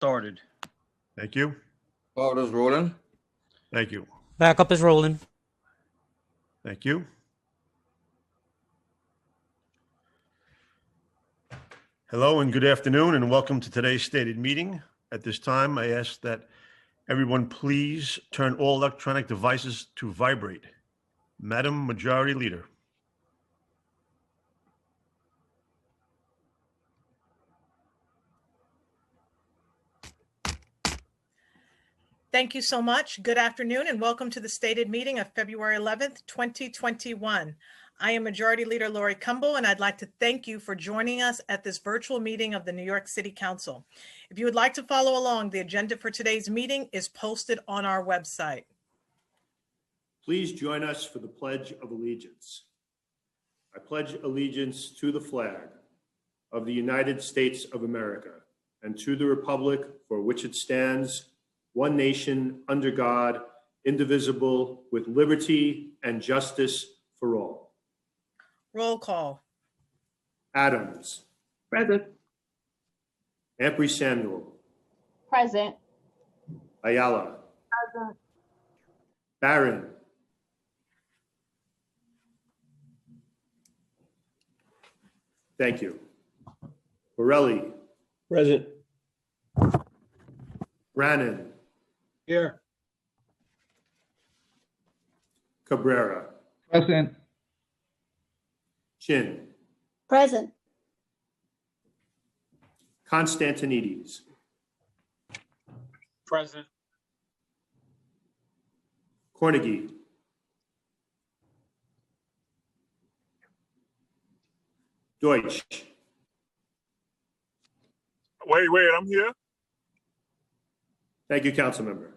Started. Thank you. Cloud is rolling. Thank you. Backup is rolling. Thank you. Hello and good afternoon and welcome to today's stated meeting. At this time, I ask that everyone please turn all electronic devices to vibrate. Madam Majority Leader. Thank you so much. Good afternoon and welcome to the stated meeting of February 11th, 2021. I am Majority Leader Lori Cumbo, and I'd like to thank you for joining us at this virtual meeting of the New York City Council. If you would like to follow along, the agenda for today's meeting is posted on our website. Please join us for the Pledge of Allegiance. I pledge allegiance to the flag of the United States of America and to the republic for which it stands, one nation, under God, indivisible, with liberty and justice for all. Roll call. Adams. Present. Ampry Samuel. Present. Ayala. Present. Barron. Thank you. Borelli. Present. Brannan. Here. Cabrera. Present. Chin. Present. Constantinides. Present. Cornegie. Deutsch. Wait, I'm here. Thank you, Councilmember.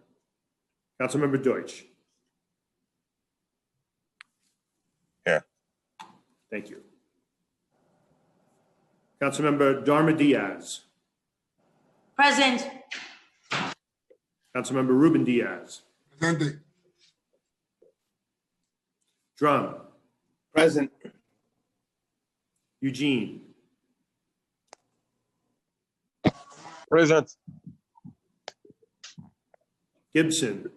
Councilmember Deutsch. Here. Thank you. Councilmember Darma Diaz. Present. Councilmember Ruben Diaz. Presente. Drum. Present. Eugene. Present. Gibson.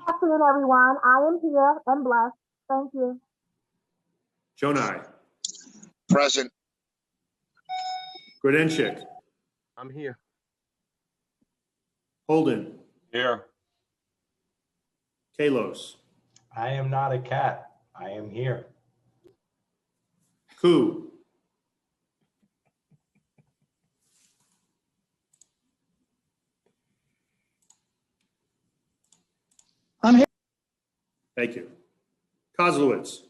Good afternoon, everyone. I am here and blessed. Thank you. Jonai. Present. Grodenchik. I'm here. Holden. Here. Kalos. I am not a cat. I am here. Koo. I'm here. Thank you. Kozlowitz.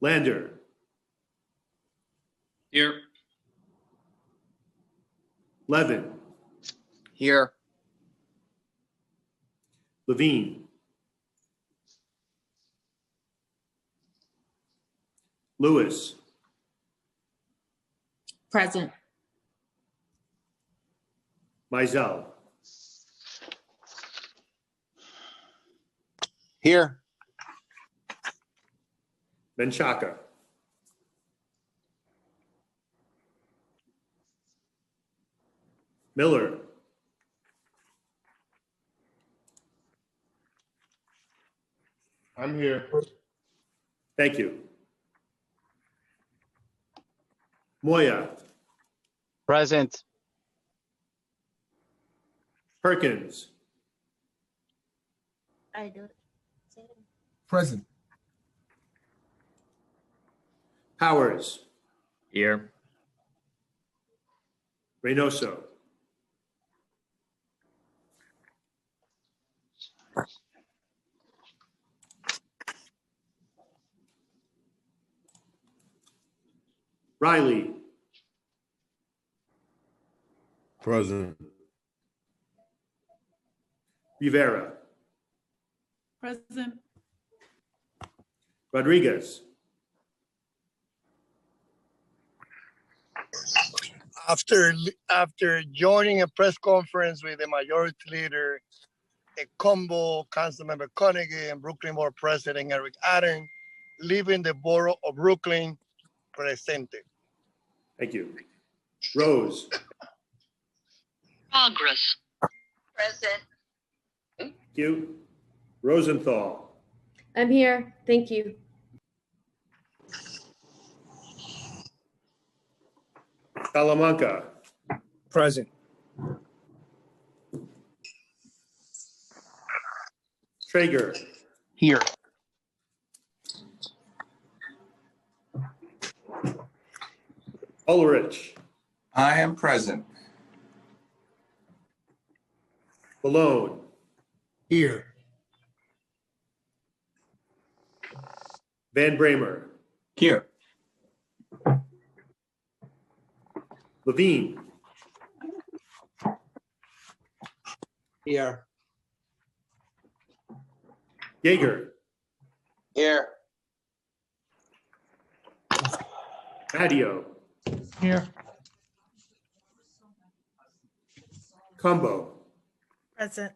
Lander. Here. Levin. Here. Levine. Lewis. Present. Mizell. Here. Menchaca. Miller. I'm here. Thank you. Moya. Present. Perkins. I do. Present. Powers. Here. Reynoso. Riley. Present. Rivera. Present. Rodriguez. After joining a press conference with the majority leader, Combo, Councilmember Carnegie, and Brooklyn Board President Eric Adden, leaving the Borough of Brooklyn, presente. Thank you. Rose, Progress. Present. thank you. Rosenthal, I'm here. Thank you. Salamanca, Present. Traeger, Here. Ulrich, I am present. Malone, Here. Van Bramer, Here. Levine, Here. Yeager, Here. Mattio, Here. Cumbo, Present.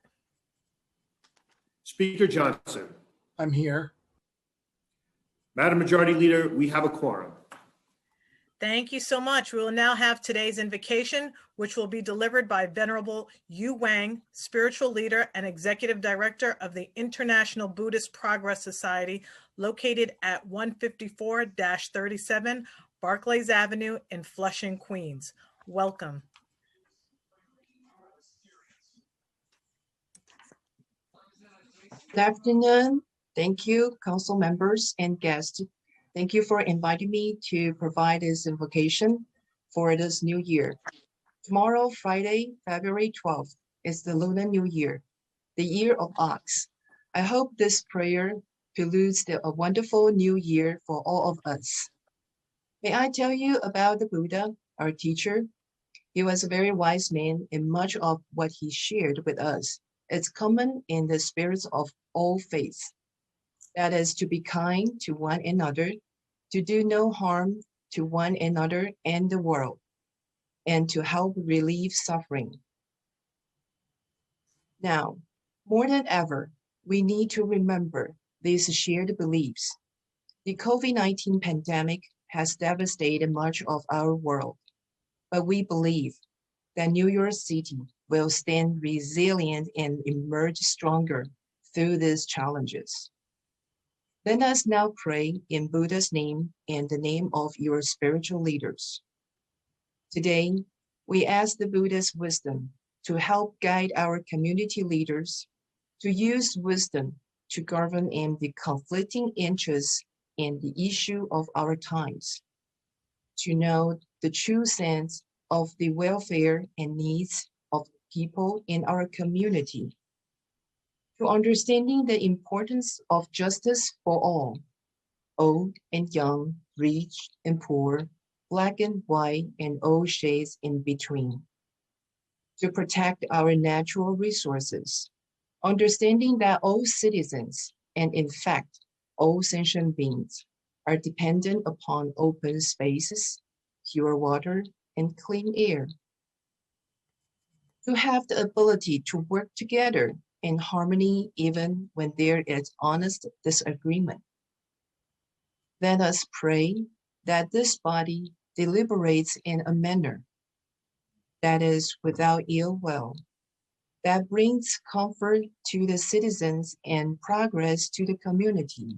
Speaker Johnson. I'm here. Madam Majority Leader, we have a quorum. Thank you so much. We will now have today's invocation, which will be delivered by Venerable Yu Wang, spiritual leader and executive director of the International Buddhist Progress Society, located at 154-37 Barclays Avenue in Flushing, Queens. Welcome. Good afternoon. Thank you, council members and guests. Thank you for inviting me to provide this invocation for this new year. Tomorrow, Friday, February 12th, is the Lunar New Year, the year of Ox. I hope this prayer preludes a wonderful new year for all of us. May I tell you about the Buddha, our teacher? He was a very wise man, and much of what he shared with us is common in the spirits of all faiths. That is to be kind to one another, to do no harm to one another and the world, and to help relieve suffering. Now, more than ever, we need to remember these shared beliefs. The COVID-19 pandemic has devastated much of our world, but we believe that New York City will stand resilient and emerge stronger through these challenges. Let us now pray in Buddha's name and the name of your spiritual leaders. Today, we ask the Buddha's wisdom to help guide our community leaders to use wisdom to govern in the conflicting interests and the issue of our times, to know the true sense of the welfare and needs of people in our community, to understanding the importance of justice for all, old and young, rich and poor, black and white, and all shades in between, to protect our natural resources, understanding that all citizens, and in fact, all sentient beings, are dependent upon open spaces, pure water, and clean air. To have the ability to work together in harmony even when there is honest disagreement. Let us pray that this body deliberates in a manner that is without ill will, that brings comfort to the citizens and progress to the community,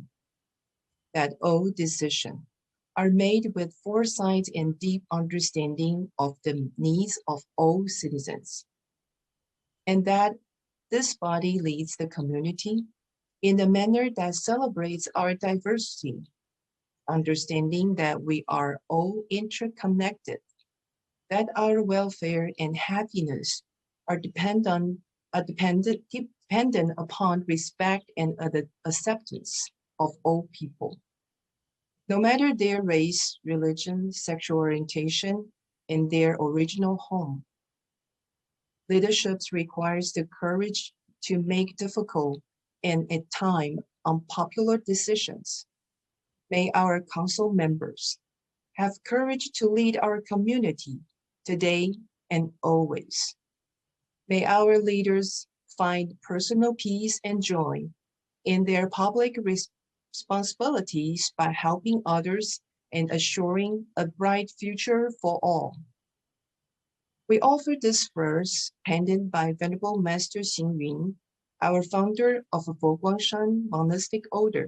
that all decisions are made with foresight and deep understanding of the needs of all citizens, and that this body leads the community in a manner that celebrates our diversity, understanding that we are all interconnected, that our welfare and happiness are dependent upon respect and acceptance of all people, no matter their race, religion, sexual orientation, and their original home. Leadership requires the courage to make difficult and at times unpopular decisions. May our council members have courage to lead our community today and always. May our leaders find personal peace and joy in their public responsibilities by helping others and assuring a bright future for all. We offer this verse penned by Venerable Master Xing Yun, our founder of Fo-Guang-Shan Monastic Order.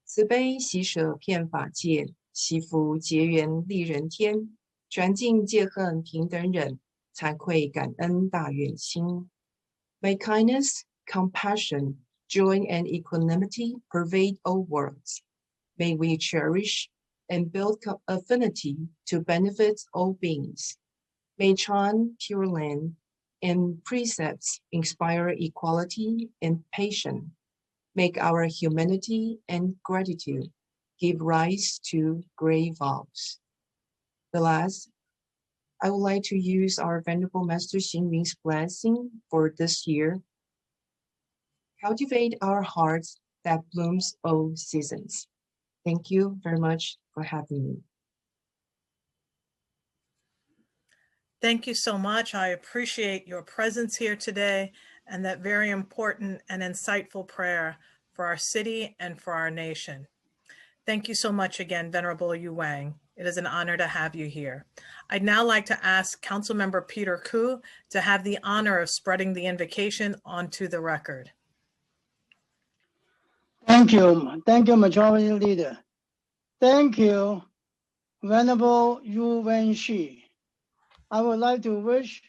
慈悲喜舍遍法界，惜福结缘利人天，传尽戒恨平等忍，惭愧感恩大愿心。May kindness, compassion, joy, and equanimity pervade all worlds. May we cherish and build affinity to benefit all beings. May Chan Pure Land and precepts inspire equality and patience. Make our humanity and gratitude give rise to great vows. The last, I would like to use our Venerable Master Xing Yun's blessing for this year. Cultivate our hearts that blooms all seasons. Thank you very much for having me. Thank you so much. I appreciate your presence here today and that very important and insightful prayer for our city and for our nation. Thank you so much again, Venerable Yu Wang. It is an honor to have you here. I'd now like to ask Councilmember Peter Koo to have the honor of spreading the invocation onto the record. Thank you. Thank you, Majority Leader. Thank you, Venerable Yu Wenshi. I would like to wish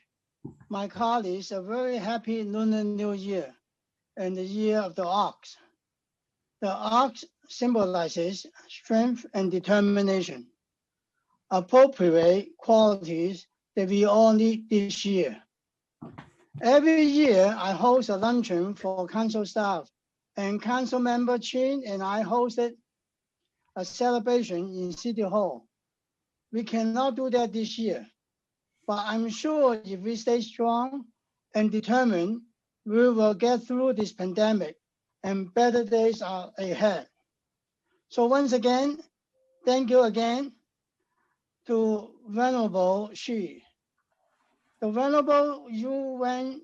my colleagues a very happy Lunar New Year and the Year of the Ox. The ox symbolizes strength and determination, appropriate qualities that we all need this year. Every year, I host a luncheon for council staff, and Council Member Chin and I hosted a celebration in City Hall. We cannot do that this year, but I'm sure if we stay strong and determined, we will get through this pandemic and better days are ahead. So once again, thank you again to Venerable Xi. The Venerable Yu Wen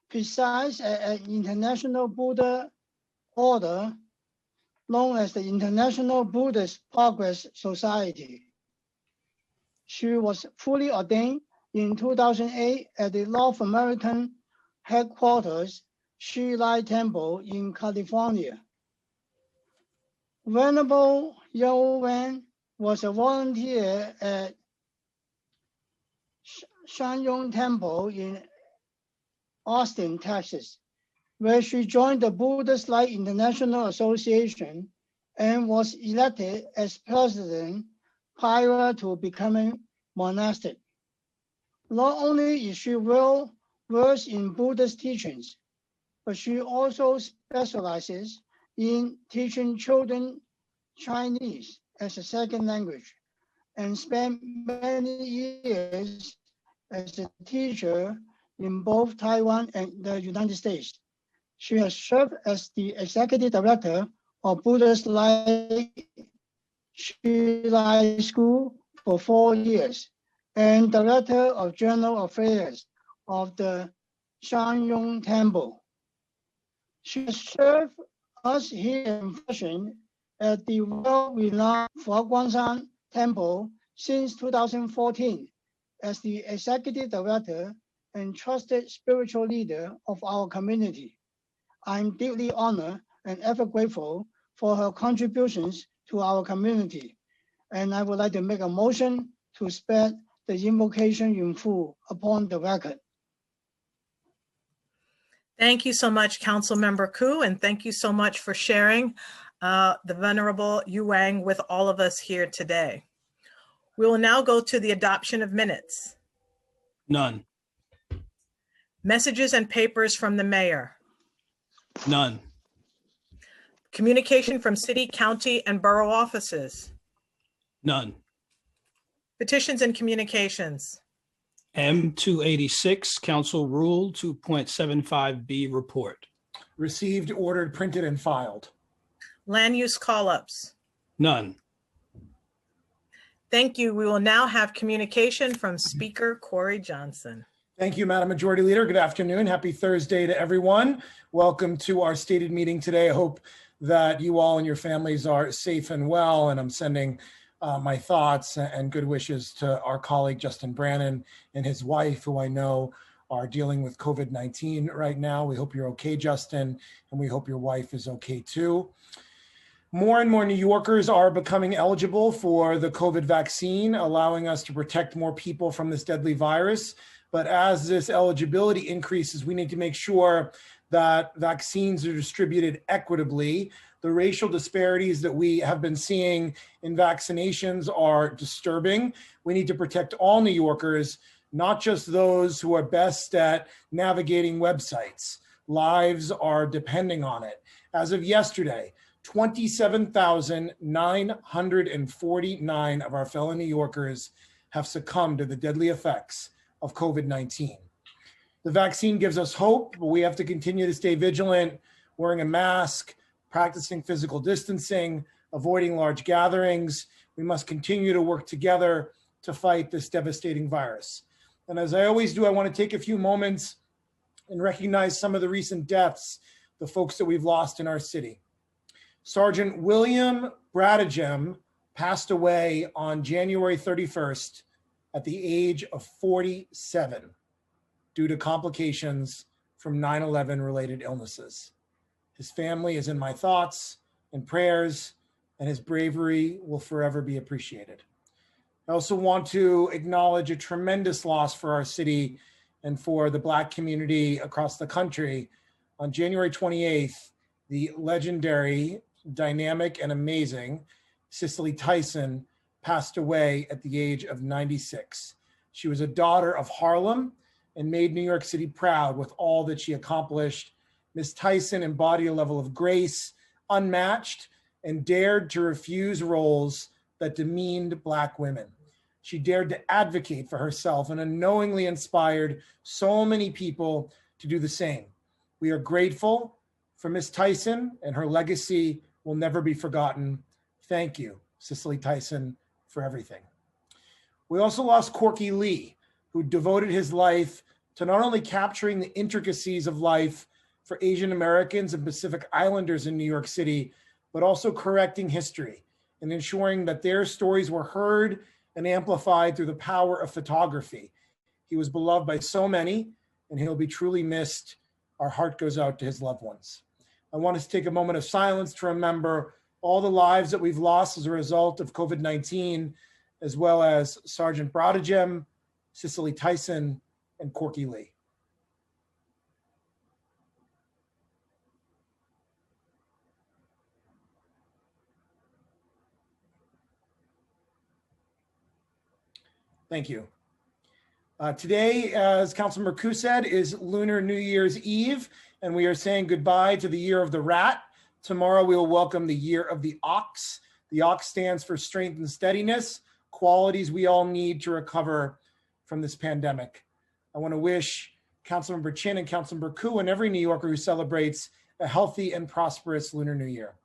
presides at an international Buddha order known as the International Buddhist Progress Society. She was fully ordained in 2008 at the North American headquarters, Shi Lai Temple in California. Venerable Yu Wen was a volunteer at Shangyong Temple in Austin, Texas, where she joined the Buddhist Light International Association and was elected as president prior to becoming monastic. Not only is she well versed in Buddhist teachings, but she also specializes in teaching children Chinese as a second language and spent many years as a teacher in both Taiwan and the United States. She has served as the executive director of Buddhist Light Shi Lai School for 4 years and director of General Affairs of the Shangyong Temple. She has served us here in Flushing at the well-renowned Fo-Guang-Shan Temple since 2014 as the executive director and trusted spiritual leader of our community. I'm deeply honored and ever grateful for her contributions to our community. And I would like to make a motion to spread the invocation in full upon the record. Thank you so much, Councilmember Koo, and thank you so much for sharing the Venerable Yu Wang with all of us here today. We will now go to the adoption of minutes. None. Messages and papers from the mayor. None. Communication from city, county, and borough offices. None. Petitions and communications. M286, Council Rule 2.75B report. Received, ordered, printed, and filed. Land use call-ups. None. Thank you. We will now have communication from Speaker Corey Johnson. Thank you, Madam Majority Leader. Good afternoon. Happy Thursday to everyone. Welcome to our stated meeting today. I hope that you all and your families are safe and well, and I'm sending my thoughts and good wishes to our colleague Justin Brannan and his wife, who I know are dealing with COVID-19 right now. We hope you're okay, Justin, and we hope your wife is okay too. More and more New Yorkers are becoming eligible for the COVID vaccine, allowing us to protect more people from this deadly virus. But as this eligibility increases, we need to make sure that vaccines are distributed equitably. The racial disparities that we have been seeing in vaccinations are disturbing. We need to protect all New Yorkers, not just those who are best at navigating websites. Lives are depending on it. As of yesterday, 27,949 of our fellow New Yorkers have succumbed to the deadly effects of COVID-19. The vaccine gives us hope, but we have to continue to stay vigilant, wearing a mask, practicing physical distancing, avoiding large gatherings. We must continue to work together to fight this devastating virus. And as I always do, I want to take a few moments and recognize some of the recent deaths, the folks that we've lost in our city. Sergeant William Bradegem passed away on January 31st at the age of 47 due to complications from 9/11 related illnesses. His family is in my thoughts and prayers, and his bravery will forever be appreciated. I also want to acknowledge a tremendous loss for our city and for the Black community across the country. On January 28th, the legendary, dynamic, and amazing Cicely Tyson passed away at the age of 96. She was a daughter of Harlem and made New York City proud with all that she accomplished. Ms. Tyson embodied a level of grace unmatched and dared to refuse roles that demeaned Black women. She dared to advocate for herself and unknowingly inspired so many people to do the same. We are grateful for Ms. Tyson, and her legacy will never be forgotten. Thank you, Cicely Tyson, for everything. We also lost Corky Lee, who devoted his life to not only capturing the intricacies of life for Asian Americans and Pacific Islanders in New York City, but also correcting history and ensuring that their stories were heard and amplified through the power of photography. He was beloved by so many, and he'll be truly missed. Our heart goes out to his loved ones. I want us to take a moment of silence to remember all the lives that we've lost as a result of COVID-19, as well as Sergeant Bradegem, Cicely Tyson, and Corky Lee. Thank you. Today, as Councilmember Koo said, is Lunar New Year's Eve, and we are saying goodbye to the Year of the Rat. Tomorrow, we will welcome the Year of the Ox. The Ox stands for strength and steadiness, qualities we all need to recover from this pandemic. I want to wish Councilmember Chin and Councilmember Koo and every New Yorker who celebrates a healthy and prosperous Lunar New Year.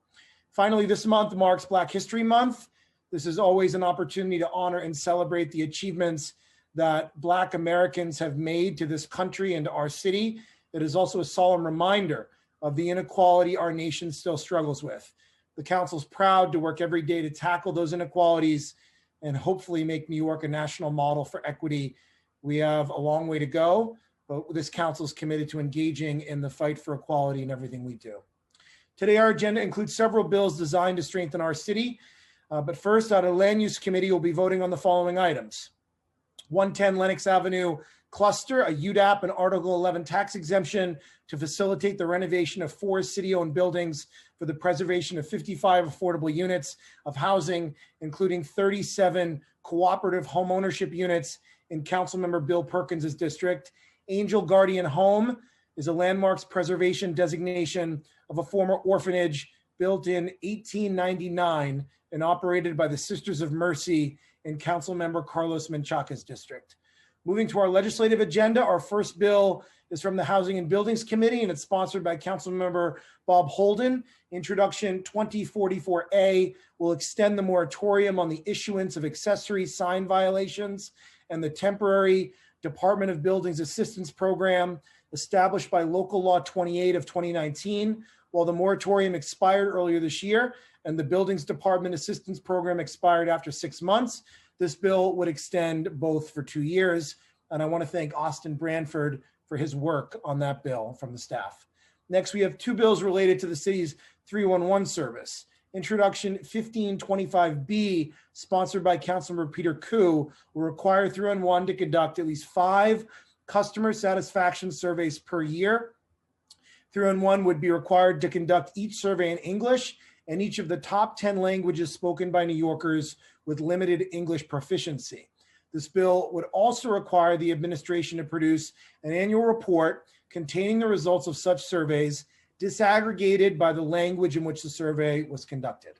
Finally, this month marks Black History Month. This is always an opportunity to honor and celebrate the achievements that Black Americans have made to this country and to our city. It is also a solemn reminder of the inequality our nation still struggles with. The council's proud to work every day to tackle those inequalities and hopefully make New York a national model for equity. We have a long way to go, but this council is committed to engaging in the fight for equality in everything we do. Today, our agenda includes several bills designed to strengthen our city. But first, out of Land Use Committee, we'll be voting on the following items. 110 Lenox Avenue cluster, a UDAP and Article 11 tax exemption to facilitate the renovation of 4 city-owned buildings for the preservation of 55 affordable units of housing, including 37 cooperative homeownership units in Councilmember Bill Perkins' district. Angel Guardian Home is a landmarks preservation designation of a former orphanage built in 1899 and operated by the Sisters of Mercy in Councilmember Carlos Menchaca's district. Moving to our legislative agenda, our first bill is from the Housing and Buildings Committee, and it's sponsored by Councilmember Bob Holden. Introduction 2044A will extend the moratorium on the issuance of accessory sign violations and the temporary Department of Buildings Assistance Program established by Local Law 28 of 2019. While the moratorium expired earlier this year and the Buildings Department Assistance Program expired after 6 months, this bill would extend both for 2 years. And I want to thank Austin Branford for his work on that bill from the staff. Next, we have 2 bills related to the city's 311 service. Introduction 1525B, sponsored by Councilmember Peter Koo, will require 311 to conduct at least 5 customer satisfaction surveys per year. 311 would be required to conduct each survey in English and each of the top 10 languages spoken by New Yorkers with limited English proficiency. This bill would also require the administration to produce an annual report containing the results of such surveys, disaggregated by the language in which the survey was conducted.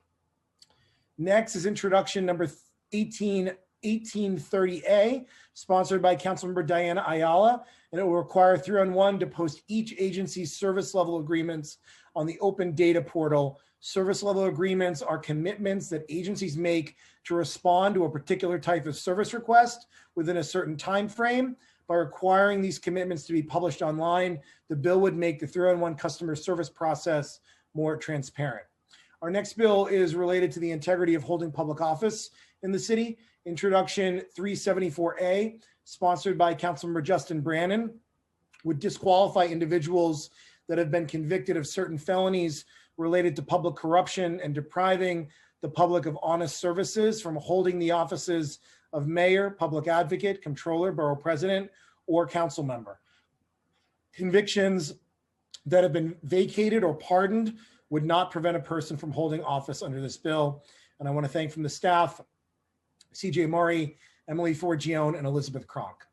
Next is introduction number 1830A, sponsored by Councilmember Diana Ayala, and it will require 311 to post each agency's service level agreements on the open data portal. Service level agreements are commitments that agencies make to respond to a particular type of service request within a certain time frame. By requiring these commitments to be published online, the bill would make the 311 customer service process more transparent. Our next bill is related to the integrity of holding public office in the city. Introduction 374A, sponsored by Councilmember Justin Brannan, would disqualify individuals that have been convicted of certain felonies related to public corruption and depriving the public of honest services from holding the offices of mayor, public advocate, controller, borough president, or council member. Convictions that have been vacated or pardoned would not prevent a person from holding office under this bill. And I want to thank from the staff, CJ Murray, Emily Forgione, and Elizabeth Kronk.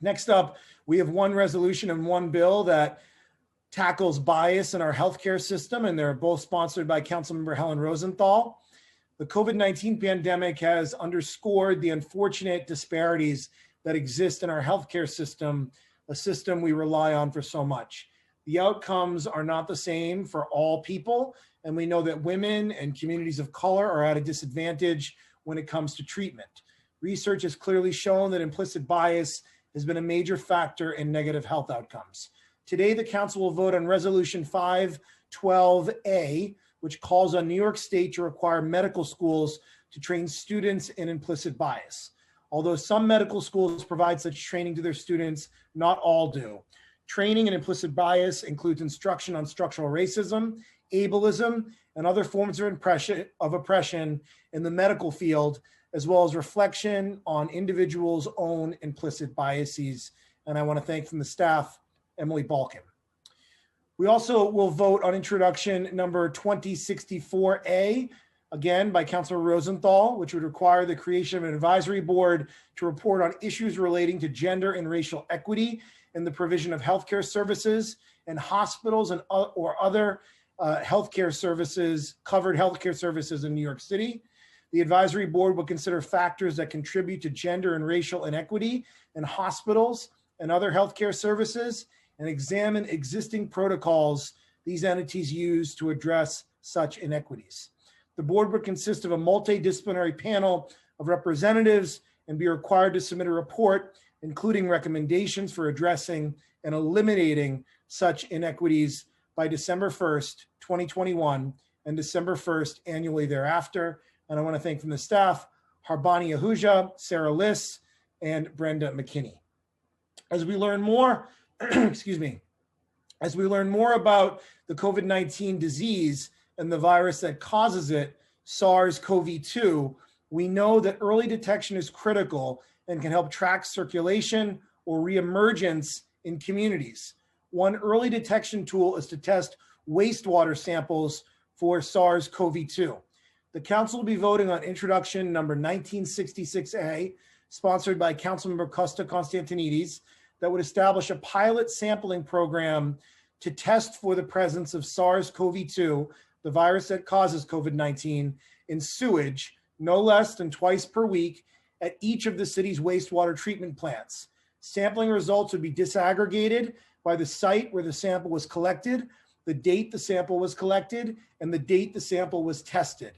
Next up, we have 1 resolution and 1 bill that tackles bias in our healthcare system, and they're both sponsored by Councilmember Helen Rosenthal. The COVID-19 pandemic has underscored the unfortunate disparities that exist in our healthcare system, a system we rely on for so much. The outcomes are not the same for all people, and we know that women and communities of color are at a disadvantage when it comes to treatment. Research has clearly shown that implicit bias has been a major factor in negative health outcomes. Today, the council will vote on Resolution 512A, which calls on New York State to require medical schools to train students in implicit bias. Although some medical schools provide such training to their students, not all do. Training in implicit bias includes instruction on structural racism, ableism, and other forms of oppression in the medical field, as well as reflection on individuals' own implicit biases. And I want to thank from the staff, Emily Balkin. We also will vote on introduction number 2064A, again by Councilor Rosenthal, which would require the creation of an advisory board to report on issues relating to gender and racial equity in the provision of healthcare services and hospitals and or other healthcare services, covered healthcare services in New York City. The advisory board will consider factors that contribute to gender and racial inequity in hospitals and other healthcare services, and examine existing protocols these entities use to address such inequities. The board would consist of a multidisciplinary panel of representatives and be required to submit a report, including recommendations for addressing and eliminating such inequities by December 1st, 2021, and December 1st annually thereafter. And I want to thank from the staff, Harbani Ahuja, Sarah Liss, and Brenda McKinney. As we learn more, excuse me, as we learn more about the COVID-19 disease and the virus that causes it, SARS-CoV-2, we know that early detection is critical and can help track circulation or reemergence in communities. One early detection tool is to test wastewater samples for SARS-CoV-2. The council will be voting on introduction number 1966A, sponsored by Councilmember Costa Constantinides, that would establish a pilot sampling program to test for the presence of SARS-CoV-2, the virus that causes COVID-19, in sewage no less than twice per week at each of the city's wastewater treatment plants. Sampling results would be disaggregated by the site where the sample was collected, the date the sample was collected, and the date the sample was tested.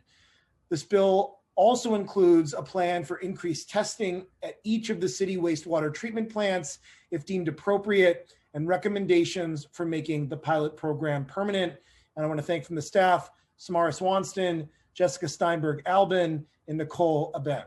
This bill also includes a plan for increased testing at each of the city wastewater treatment plants if deemed appropriate, and recommendations for making the pilot program permanent. And I want to thank from the staff, Samara Swanston, Jessica Steinberg-Albin, and Nicole Aben.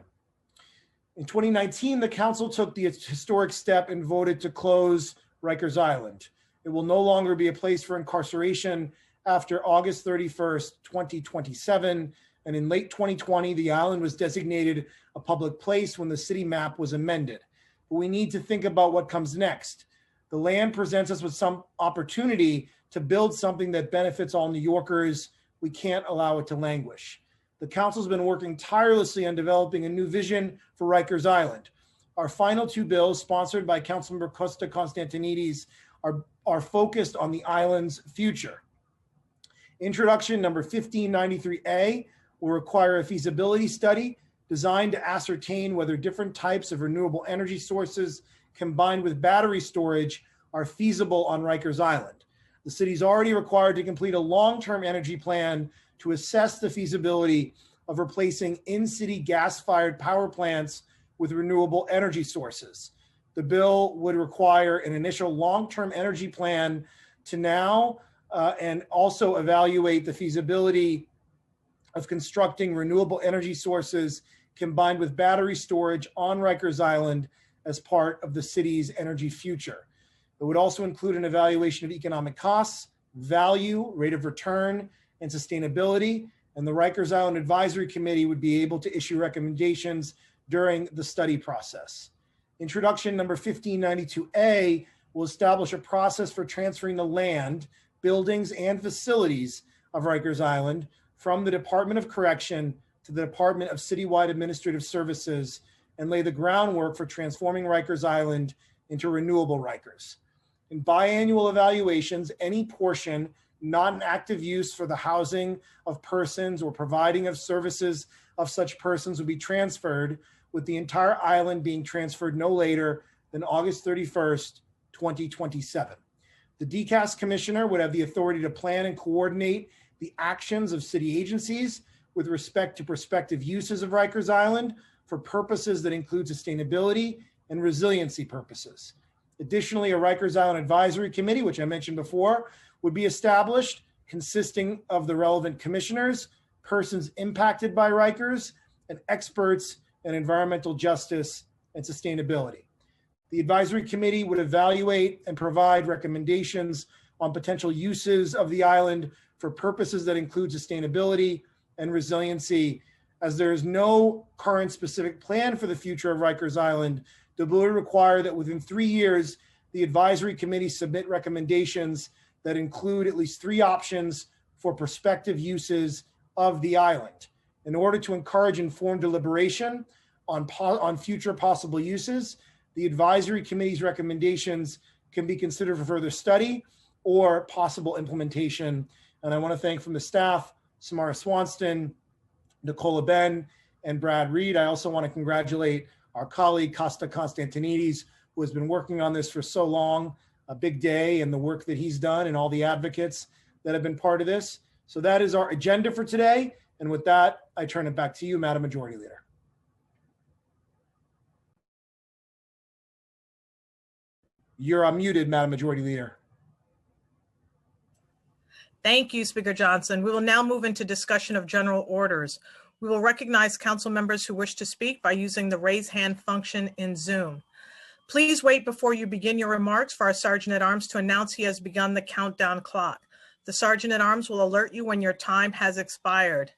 In 2019, the council took the historic step and voted to close Rikers Island. It will no longer be a place for incarceration after August 31st, 2027. And in late 2020, the island was designated a public place when the city map was amended. But we need to think about what comes next. The land presents us with some opportunity to build something that benefits all New Yorkers. We can't allow it to languish. The council's been working tirelessly on developing a new vision for Rikers Island. Our final two bills, sponsored by Councilmember Costa Constantinides, are focused on the island's future. Introduction number 1593A will require a feasibility study designed to ascertain whether different types of renewable energy sources combined with battery storage are feasible on Rikers Island. The city's already required to complete a long-term energy plan to assess the feasibility of replacing in-city gas-fired power plants with renewable energy sources. The bill would require an initial long-term energy plan to now and also evaluate the feasibility of constructing renewable energy sources combined with battery storage on Rikers Island as part of the city's energy future. It would also include an evaluation of economic costs, value, rate of return, and sustainability. And the Rikers Island Advisory Committee would be able to issue recommendations during the study process. Introduction number 1592A will establish a process for transferring the land, buildings, and facilities of Rikers Island from the Department of Correction to the Department of Citywide Administrative Services and lay the groundwork for transforming Rikers Island into renewable Rikers. In biannual evaluations, any portion not in active use for the housing of persons or providing of services of such persons will be transferred, with the entire island being transferred no later than August 31st, 2027. The DCAS commissioner would have the authority to plan and coordinate the actions of city agencies with respect to prospective uses of Rikers Island for purposes that include sustainability and resiliency purposes. Additionally, a Rikers Island Advisory Committee, which I mentioned before, would be established consisting of the relevant commissioners, persons impacted by Rikers, and experts in environmental justice and sustainability. The advisory committee would evaluate and provide recommendations on potential uses of the island for purposes that include sustainability and resiliency. As there is no current specific plan for the future of Rikers Island, the bill would require that within 3 years, the advisory committee submit recommendations that include at least 3 options for prospective uses of the island. In order to encourage informed deliberation on future possible uses, the advisory committee's recommendations can be considered for further study or possible implementation. And I want to thank from the staff, Samara Swanston, Nicole Ben, and Brad Reed. I also want to congratulate our colleague, Costa Constantinides, who has been working on this for so long, a big day, and the work that he's done and all the advocates that have been part of this. So that is our agenda for today. And with that, I turn it back to you, Madam Majority Leader. You're unmuted, Madam Majority Leader. Thank you, Speaker Johnson. We will now move into discussion of general orders. We will recognize council members who wish to speak by using the raise hand function in Zoom. Please wait before you begin your remarks for our Sergeant at Arms to announce he has begun the countdown clock. The Sergeant at Arms will alert you when your time has expired.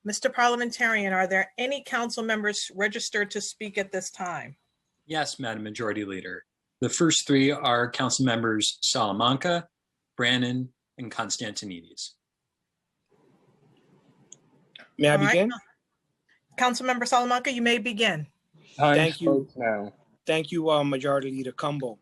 Mr. Parliamentarian, are there any council members registered to speak at this time? Yes, Madam Majority Leader. The first 3 are council members Salamanca, Brannan, and Constantinides. May I begin? Councilmember Salamanca, you may begin. Thank you. Thank you, Majority Leader Cumbo.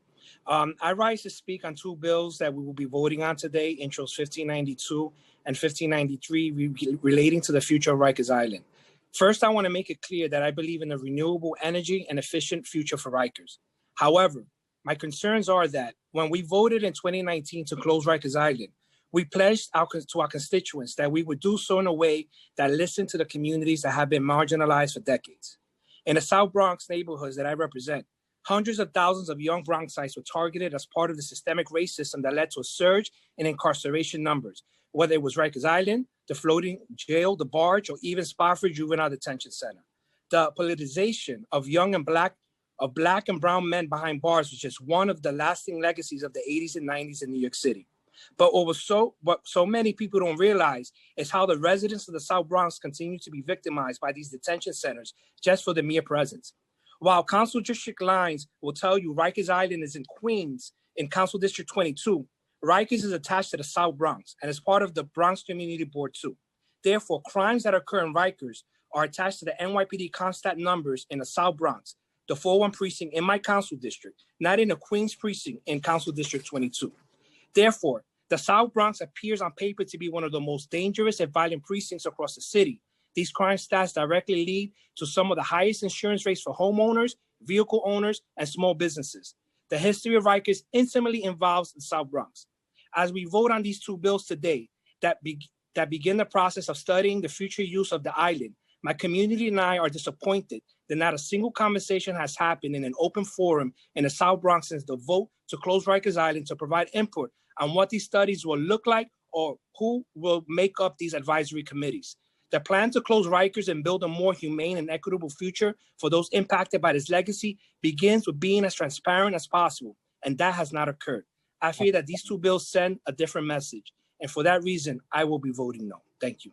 I rise to speak on 2 bills that we will be voting on today, Intros 1592 and 1593, relating to the future of Rikers Island. First, I want to make it clear that I believe in a renewable energy and efficient future for Rikers. However, my concerns are that when we voted in 2019 to close Rikers Island, We pledged to our constituents that we would do so in a way that listened to the communities that have been marginalized for decades. In the South Bronx neighborhoods that I represent, hundreds of thousands of young Bronxites were targeted as part of the systemic racism that led to a surge in incarceration numbers, whether it was Rikers Island, the floating jail, the barge, or even Spofford Juvenile Detention Center. The politicization of black and brown men behind bars was just one of the lasting legacies of the 80s and 90s in New York City. But what so many people don't realize is how the residents of the South Bronx continue to be victimized by these detention centers just for the mere presence. While council district lines will tell you Rikers Island is in Queens in Council District 22, Rikers is attached to the South Bronx and is part of the Bronx Community Board too. Therefore, crimes that occur in Rikers are attached to the NYPD constat numbers in the South Bronx, the 401 precinct in my council district, not in the Queens precinct in Council District 22. Therefore, the South Bronx appears on paper to be one of the most dangerous and violent precincts across the city. These crime stats directly lead to some of the highest insurance rates for homeowners, vehicle owners, and small businesses. The history of Rikers intimately involves the South Bronx. As we vote on these two bills today that begin the process of studying the future use of the island, my community and I are disappointed that not a single conversation has happened in an open forum in the South Bronx since the vote to close Rikers Island to provide input on what these studies will look like or who will make up these advisory committees. The plan to close Rikers and build a more humane and equitable future for those impacted by this legacy begins with being as transparent as possible, and that has not occurred. I fear that these two bills send a different message, and for that reason, I will be voting no. Thank you.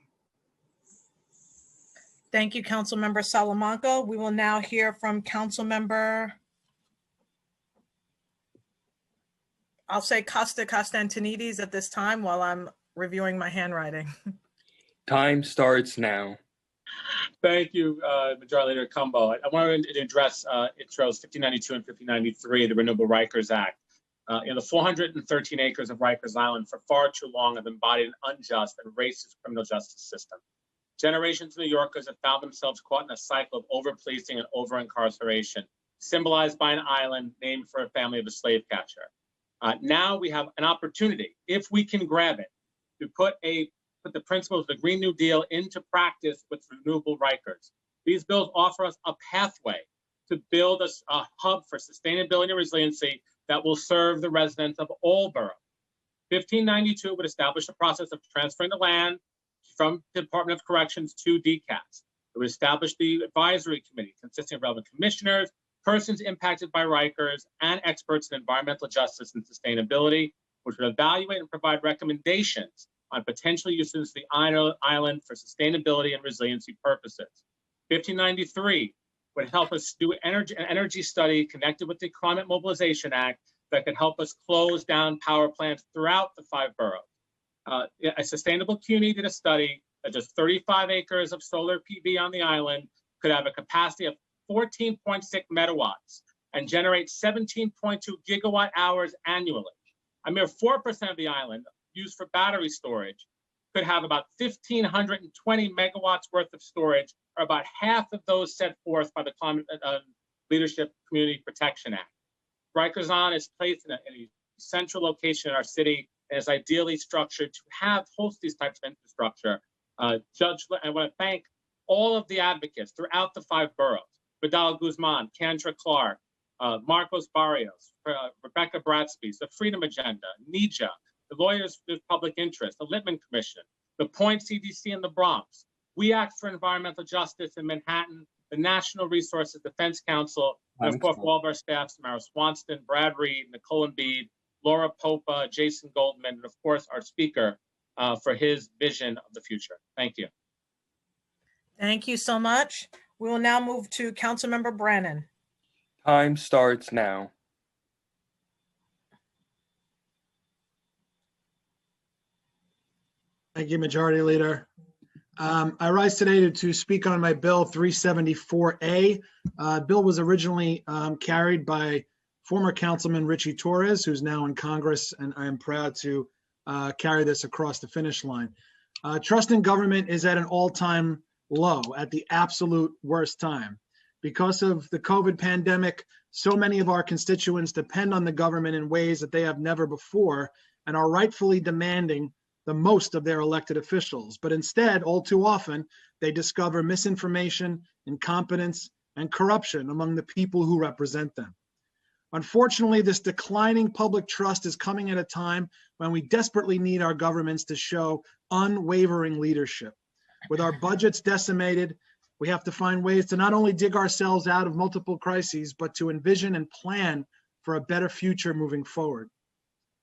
Thank you, Councilmember Salamanca. We will now hear from Councilmember, I'll say Costa Constantinides at this time while I'm reviewing my handwriting. Time starts now. Thank you, Majority Leader Cumbo. I wanted to address intros 1592 and 1593, the Renewable Rikers Act. The 413 acres of Rikers Island for far too long have embodied an unjust and racist criminal justice system. Generations of New Yorkers have found themselves caught in a cycle of over-policing and over-incarceration, symbolized by an island named for a family of a slave catcher. Now we have an opportunity, if we can grab it, to put the principles of the Green New Deal into practice with renewable Rikers. These bills offer us a pathway to build a hub for sustainability and resiliency that will serve the residents of all boroughs. 1592 would establish a process of transferring the land from the Department of Corrections to DCAS. It would establish the advisory committee consisting of relevant commissioners, persons impacted by Rikers, and experts in environmental justice and sustainability, which would evaluate and provide recommendations on potential uses of the island for sustainability and resiliency purposes. 1593 would help us do an energy study connected with the Climate Mobilization Act that could help us close down power plants throughout the 5 boroughs. A sustainable community did a study that just 35 acres of solar PV on the island could have a capacity of 14.6 megawatts and generate 17.2 gigawatt hours annually. A mere 4% of the island used for battery storage could have about 1,520 megawatts worth of storage, or about half of those set forth by the Climate Leadership Community Protection Act. Rikers Island is placed in a central location in our city and is ideally structured to host these types of infrastructure. I want to thank all of the advocates throughout the 5 boroughs: Vidal Guzman, Kendra Clark, Marcos Barrios, Rebecca Bratsby, the Freedom Agenda, NEJA, the Lawyers for Public Interest, the Littman Commission, the Point CDC in the Bronx. We Act for Environmental Justice in Manhattan, the National Resources Defense Council, and of course, all of our staff, Samara Swanston, Brad Reed, Nicole Embiid, Laura Popa, Jason Goldman, and of course, our speaker for his vision of the future. Thank you. Thank you so much. We will now move to Councilmember Brannan. Time starts now. Thank you, Majority Leader. I rise today to speak on my bill 374A. Bill was originally carried by former Councilman Richie Torres, who's now in Congress, and I am proud to carry this across the finish line. Trust in government is at an all-time low, at the absolute worst time. Because of the COVID pandemic, so many of our constituents depend on the government in ways that they have never before and are rightfully demanding the most of their elected officials, but instead, all too often, they discover misinformation, incompetence, and corruption among the people who represent them. Unfortunately, this declining public trust is coming at a time when we desperately need our governments to show unwavering leadership. With our budgets decimated, we have to find ways to not only dig ourselves out of multiple crises, but to envision and plan for a better future moving forward.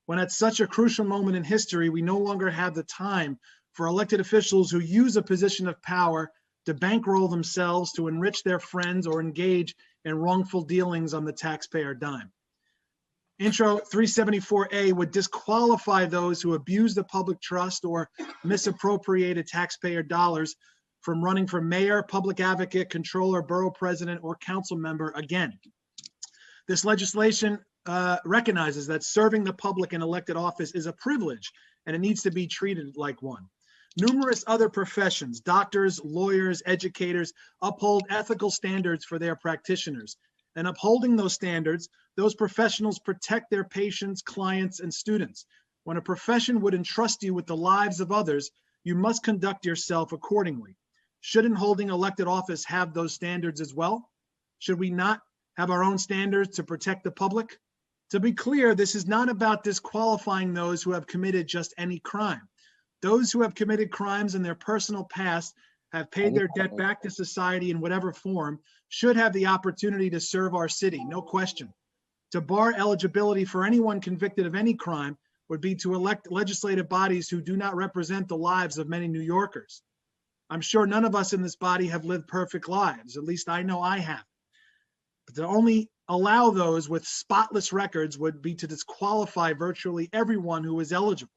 When at such a crucial moment in history, we no longer have the time for elected officials who use a position of power to bankroll themselves, to enrich their friends, or engage in wrongful dealings on the taxpayer dime. Intro 374A would disqualify those who abuse the public trust or misappropriated taxpayer dollars from running for mayor, public advocate, controller, borough president, or council member again. This legislation recognizes that serving the public in elected office is a privilege, and it needs to be treated like one. Numerous other professions, doctors, lawyers, educators, uphold ethical standards for their practitioners. And upholding those standards, those professionals protect their patients, clients, and students. When a profession would entrust you with the lives of others, you must conduct yourself accordingly. Shouldn't holding elected office have those standards as well? Should we not have our own standards to protect the public? To be clear, this is not about disqualifying those who have committed just any crime. Those who have committed crimes in their personal past, have paid their debt back to society in whatever form, should have the opportunity to serve our city, no question. To bar eligibility for anyone convicted of any crime would be to elect legislative bodies who do not represent the lives of many New Yorkers. I'm sure none of us in this body have lived perfect lives, at least I know I have. But to only allow those with spotless records would be to disqualify virtually everyone who is eligible.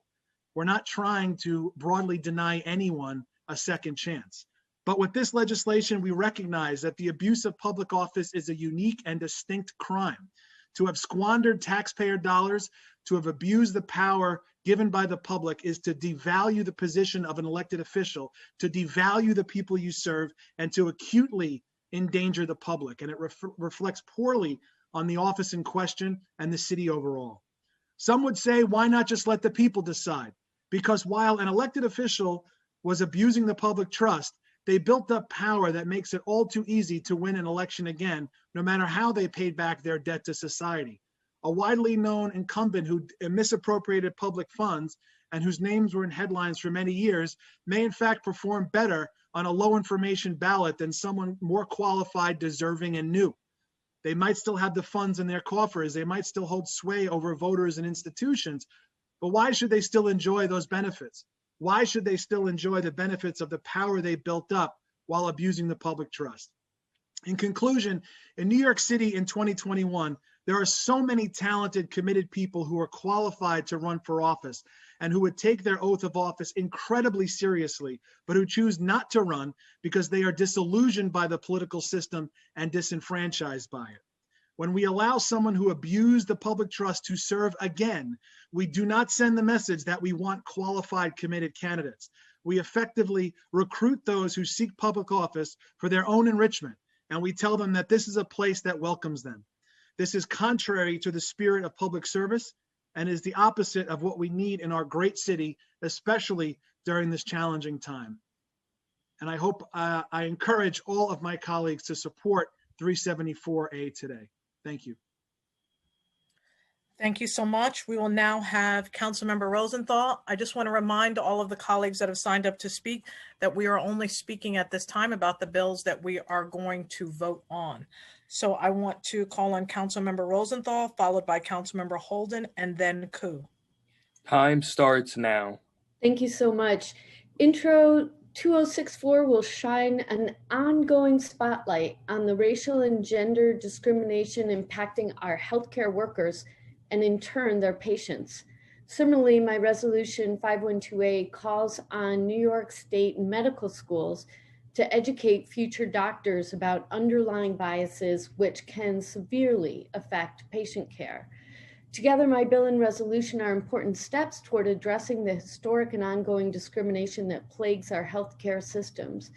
We're not trying to broadly deny anyone a second chance. But with this legislation, we recognize that the abuse of public office is a unique and distinct crime. To have squandered taxpayer dollars, to have abused the power given by the public is to devalue the position of an elected official, to devalue the people you serve, and to acutely endanger the public. And it reflects poorly on the office in question and the city overall. Some would say, why not just let the people decide? Because while an elected official was abusing the public trust, they built up power that makes it all too easy to win an election again, no matter how they paid back their debt to society. A widely known incumbent who misappropriated public funds and whose names were in headlines for many years may in fact perform better on a low information ballot than someone more qualified, deserving, and new. They might still have the funds in their coffers. They might still hold sway over voters and institutions, but why should they still enjoy those benefits? Why should they still enjoy the benefits of the power they built up while abusing the public trust? In conclusion, in New York City in 2021, there are so many talented, committed people who are qualified to run for office and who would take their oath of office incredibly seriously, but who choose not to run because they are disillusioned by the political system and disenfranchised by it. When we allow someone who abused the public trust to serve again, we do not send the message that we want qualified, committed candidates. We effectively recruit those who seek public office for their own enrichment, and we tell them that this is a place that welcomes them. This is contrary to the spirit of public service and is the opposite of what we need in our great city, especially during this challenging time. And I hope, I encourage all of my colleagues to support 374A today. Thank you. Thank you so much. We will now have Councilmember Rosenthal. I just want to remind all of the colleagues that have signed up to speak that we are only speaking at this time about the bills that we are going to vote on. So I want to call on Councilmember Rosenthal, followed by Councilmember Holden, and then Koo. Time starts now. Thank you so much. Intro 2064 will shine an ongoing spotlight on the racial and gender discrimination impacting our healthcare workers and in turn their patients. Similarly, my resolution 512A calls on New York State medical schools to educate future doctors about underlying biases which can severely affect patient care. Together, my bill and resolution are important steps toward addressing the historic and ongoing discrimination that plagues our healthcare systems,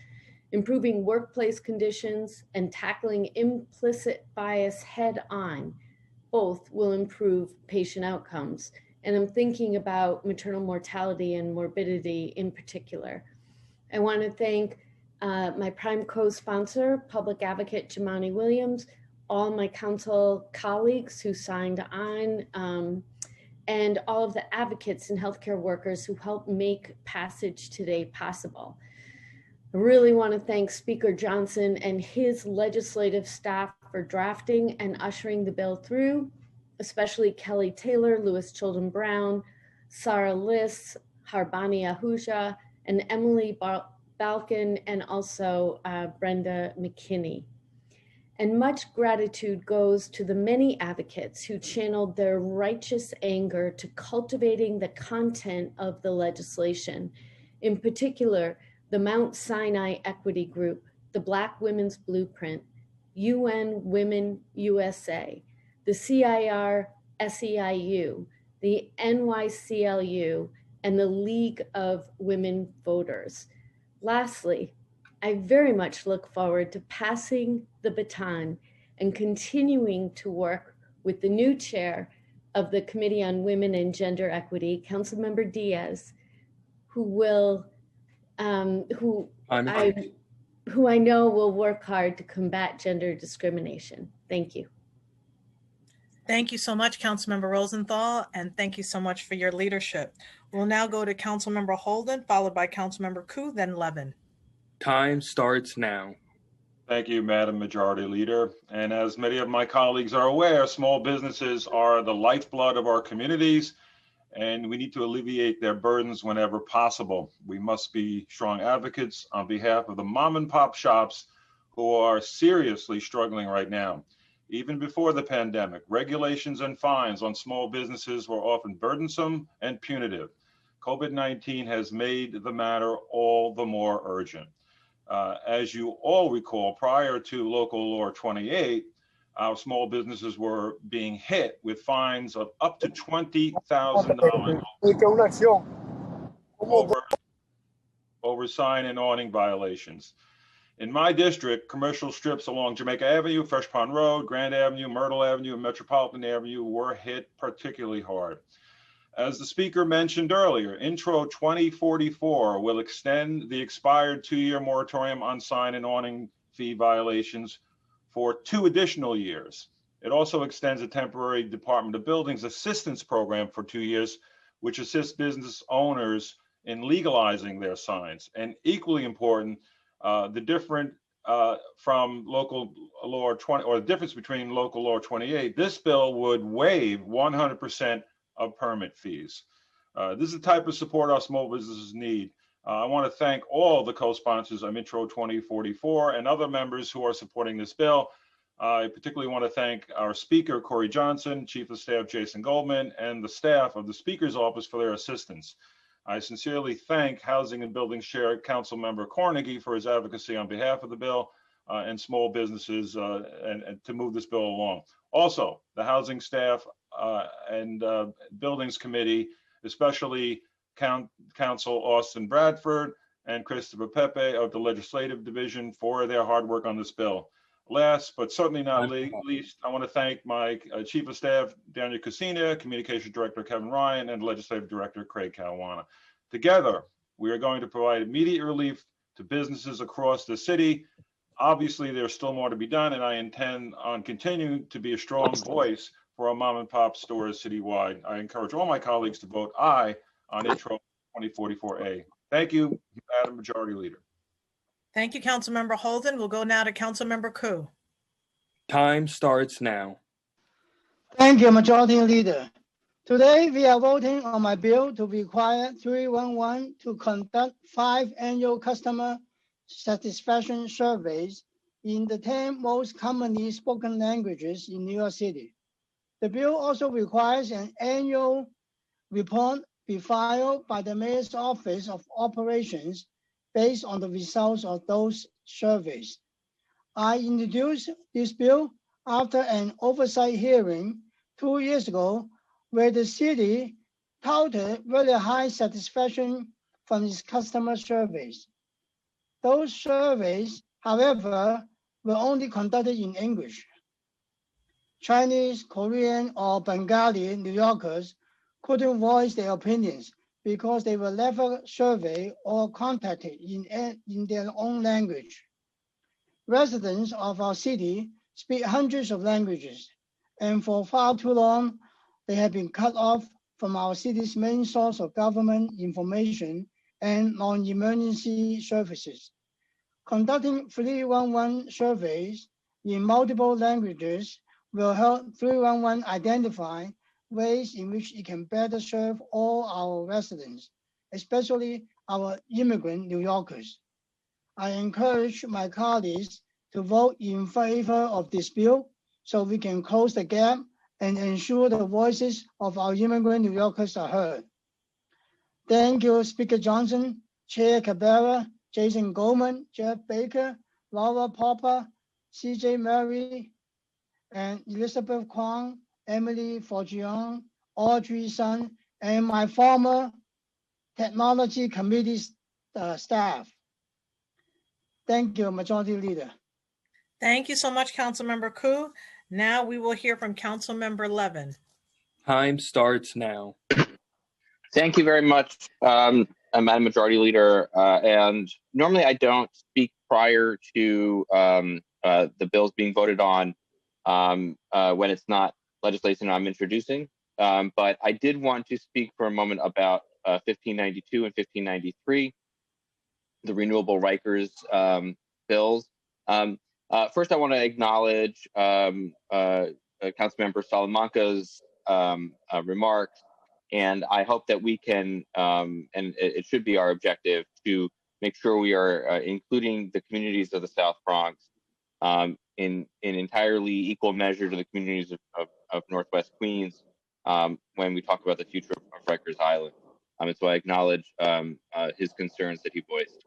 improving workplace conditions, and tackling implicit bias head on. Both will improve patient outcomes And I'm thinking about maternal mortality and morbidity in particular. I want to thank my prime co-sponsor, Public Advocate Jumaane Williams, all my council colleagues who signed on, and all of the advocates and healthcare workers who helped make passage today possible. I really want to thank Speaker Johnson and his legislative staff for drafting and ushering the bill through, especially Kelly Taylor, Louis Chilton Brown, Sarah Liss, Harbani Ahuja, and Emily Balkin, and also Brenda McKinney. And much gratitude goes to the many advocates who channeled their righteous anger to cultivating the content of the legislation. In particular, the Mount Sinai Equity Group, the Black Women's Blueprint, UN Women USA, the CIR SEIU, the NYCLU, and the League of Women Voters. Lastly, I very much look forward to passing the baton and continuing to work with the new chair of the Committee on Women and Gender Equity, Councilmember Diaz, who I know will work hard to combat gender discrimination. Thank you. Thank you so much, Councilmember Rosenthal, and thank you so much for your leadership. We'll now go to Councilmember Holden, followed by Councilmember Koo, then Levin. Time starts now. Thank you, Madam Majority Leader. And as many of my colleagues are aware, small businesses are the lifeblood of our communities, and we need to alleviate their burdens whenever possible. We must be strong advocates on behalf of the mom and pop shops who are seriously struggling right now. Even before the pandemic, regulations and fines on small businesses were often burdensome and punitive. COVID-19 has made the matter all the more urgent. As you all recall, prior to Local Law 28, our small businesses were being hit with fines of up to $20,000 over sign and awning violations. In my district, commercial strips along Jamaica Avenue, Fresh Pond Road, Grand Avenue, Myrtle Avenue, and Metropolitan Avenue were hit particularly hard. As the speaker mentioned earlier, Intro 2044 will extend the expired 2-year moratorium on sign and awning fee violations for 2 additional years. It also extends a temporary Department of Buildings assistance program for 2 years, which assists business owners in legalizing their signs. And equally important, the difference from Local Law 20, or the difference between Local Law 28, this bill would waive 100% of permit fees. This is the type of support our small businesses need. I want to thank all the co-sponsors of Intro 2044 and other members who are supporting this bill. I particularly want to thank our speaker, Corey Johnson, Chief of Staff Jason Goldman, and the staff of the Speaker's Office for their assistance. I sincerely thank Housing and Buildings Chair Councilmember Cornegy for his advocacy on behalf of the bill and small businesses and to move this bill along. Also, the housing staff and Buildings Committee, especially Council Austin Bradford and Christopher Pepe of the Legislative Division for their hard work on this bill. Last, but certainly not least, I want to thank my Chief of Staff, Daniel Kusina, Communication Director, Kevin Ryan, and Legislative Director, Craig Caruana. Together, we are going to provide immediate relief to businesses across the city. Obviously, there's still more to be done, and I intend on continuing to be a strong voice for our mom and pop stores citywide. I encourage all my colleagues to vote aye on Intro 2044A. Thank you, Madam Majority Leader. Thank you, Councilmember Holden. We'll go now to Councilmember Koo. Time starts now. Thank you, Majority Leader. Today, we are voting on my bill to require 311 to conduct 5 annual customer satisfaction surveys in the 10 most commonly spoken languages in New York City. The bill also requires an annual report be filed by the Mayor's Office of Operations based on the results of those surveys. I introduced this bill after an oversight hearing 2 years ago, where the city touted very high satisfaction from its customer surveys. Those surveys, however, were only conducted in English. Chinese, Korean, or Bengali New Yorkers couldn't voice their opinions because they were never surveyed or contacted in their own language. Residents of our city speak hundreds of languages, and for far too long, they have been cut off from our city's main source of government information and non-emergency services. Conducting 311 surveys in multiple languages will help 311 identify ways in which it can better serve all our residents, especially our immigrant New Yorkers. I encourage my colleagues to vote in favor of this bill so we can close the gap and ensure the voices of our immigrant New Yorkers are heard. Thank you, Speaker Johnson, Chair Cabrera, Jason Goldman, Jeff Baker, Laura Popper, CJ Murray, and Elizabeth Kwong, Emily Forgione, Audrey Sun, and my former Technology Committee staff. Thank you, Majority Leader. Thank you so much, Councilmember Koo. Now we will hear from Councilmember Levin. Time starts now. Thank you very much, Madam Majority Leader. And normally I don't speak prior to the bills being voted on when it's not legislation I'm introducing. But I did want to speak for a moment about 1592 and 1593, the renewable Rikers bills. First, I want to acknowledge Councilmember Salamanca's remarks, and I hope that we can, and it should be our objective, to make sure we are including the communities of the South Bronx in entirely equal measure to the communities of Northwest Queens when we talk about the future of Rikers Island. And so I acknowledge his concerns that he voiced.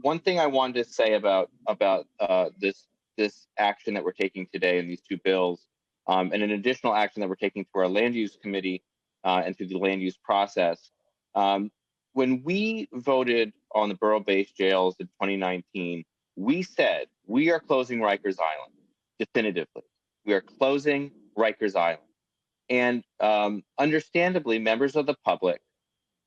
One thing I wanted to say about this action that we're taking today in these two bills, and an additional action that we're taking through our land use committee and through the land use process. When we voted on the borough-based jails in 2019, we said we are closing Rikers Island definitively. We are closing Rikers Island. And understandably, members of the public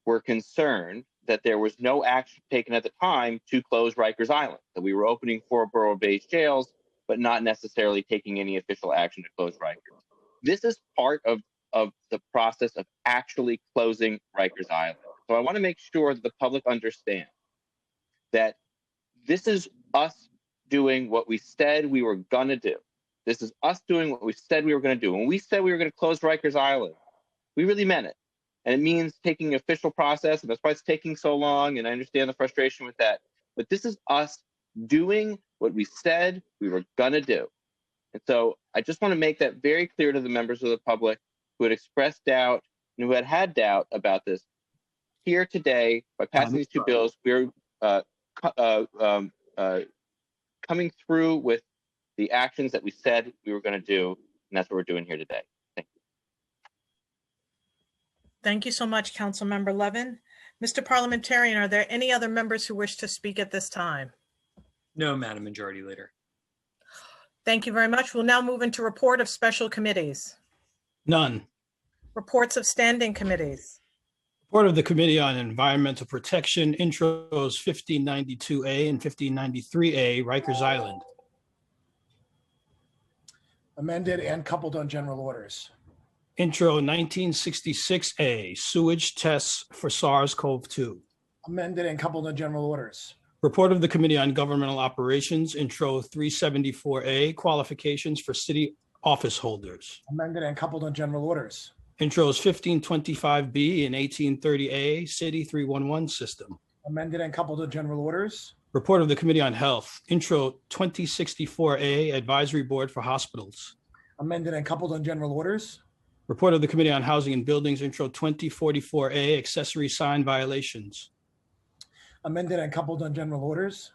were concerned that there was no action taken at the time to close Rikers Island, that we were opening 4 borough-based jails, but not necessarily taking any official action to close Rikers. This is part of the process of actually closing Rikers Island. So I want to make sure that the public understand that this is us doing what we said we were going to do. This is us doing what we said we were going to do. When we said we were going to close Rikers Island, we really meant it. And it means taking official process, and that's why it's taking so long, and I understand the frustration with that. But this is us doing what we said we were going to do. And so I just want to make that very clear to the members of the public who had expressed doubt and who had doubt about this. Here today, by passing these two bills, we're coming through with the actions that we said we were going to do, and that's what we're doing here today. Thank you. Thank you so much, Councilmember Levin. Mr. Parliamentarian, are there any other members who wish to speak at this time? No, Madam Majority Leader. Thank you very much. We'll now move into report of special committees. None. Reports of standing committees. Report of the Committee on Environmental Protection, intros 1592A and 1593A, Rikers Island. Amended and coupled on general orders. Intro 1966A, sewage tests for SARS-CoV-2. Amended and coupled on general orders. Report of the Committee on Governmental Operations, intro 374A, qualifications for city office holders. Amended and coupled on general orders. Intros 1525B and 1830A, City 311 system. Amended and coupled on general orders. Report of the Committee on Health, intro 2064A, Advisory Board for Hospitals. Amended and coupled on general orders. Report of the Committee on Housing and Buildings, intro 2044A, accessory sign violations. Amended and coupled on general orders.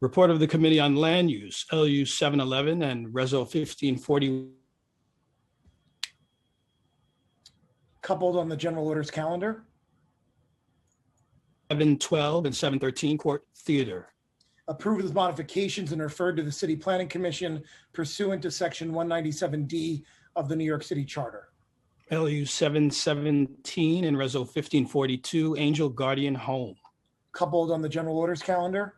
Report of the Committee on Land Use, LU 711 and Reso 1540. Coupled on the general orders calendar. 712 and 713 Court Theater. Approved with modifications and referred to the City Planning Commission pursuant to Section 197D of the New York City Charter. LU 717 and Reso 1542, Angel Guardian Home. Coupled on the general orders calendar.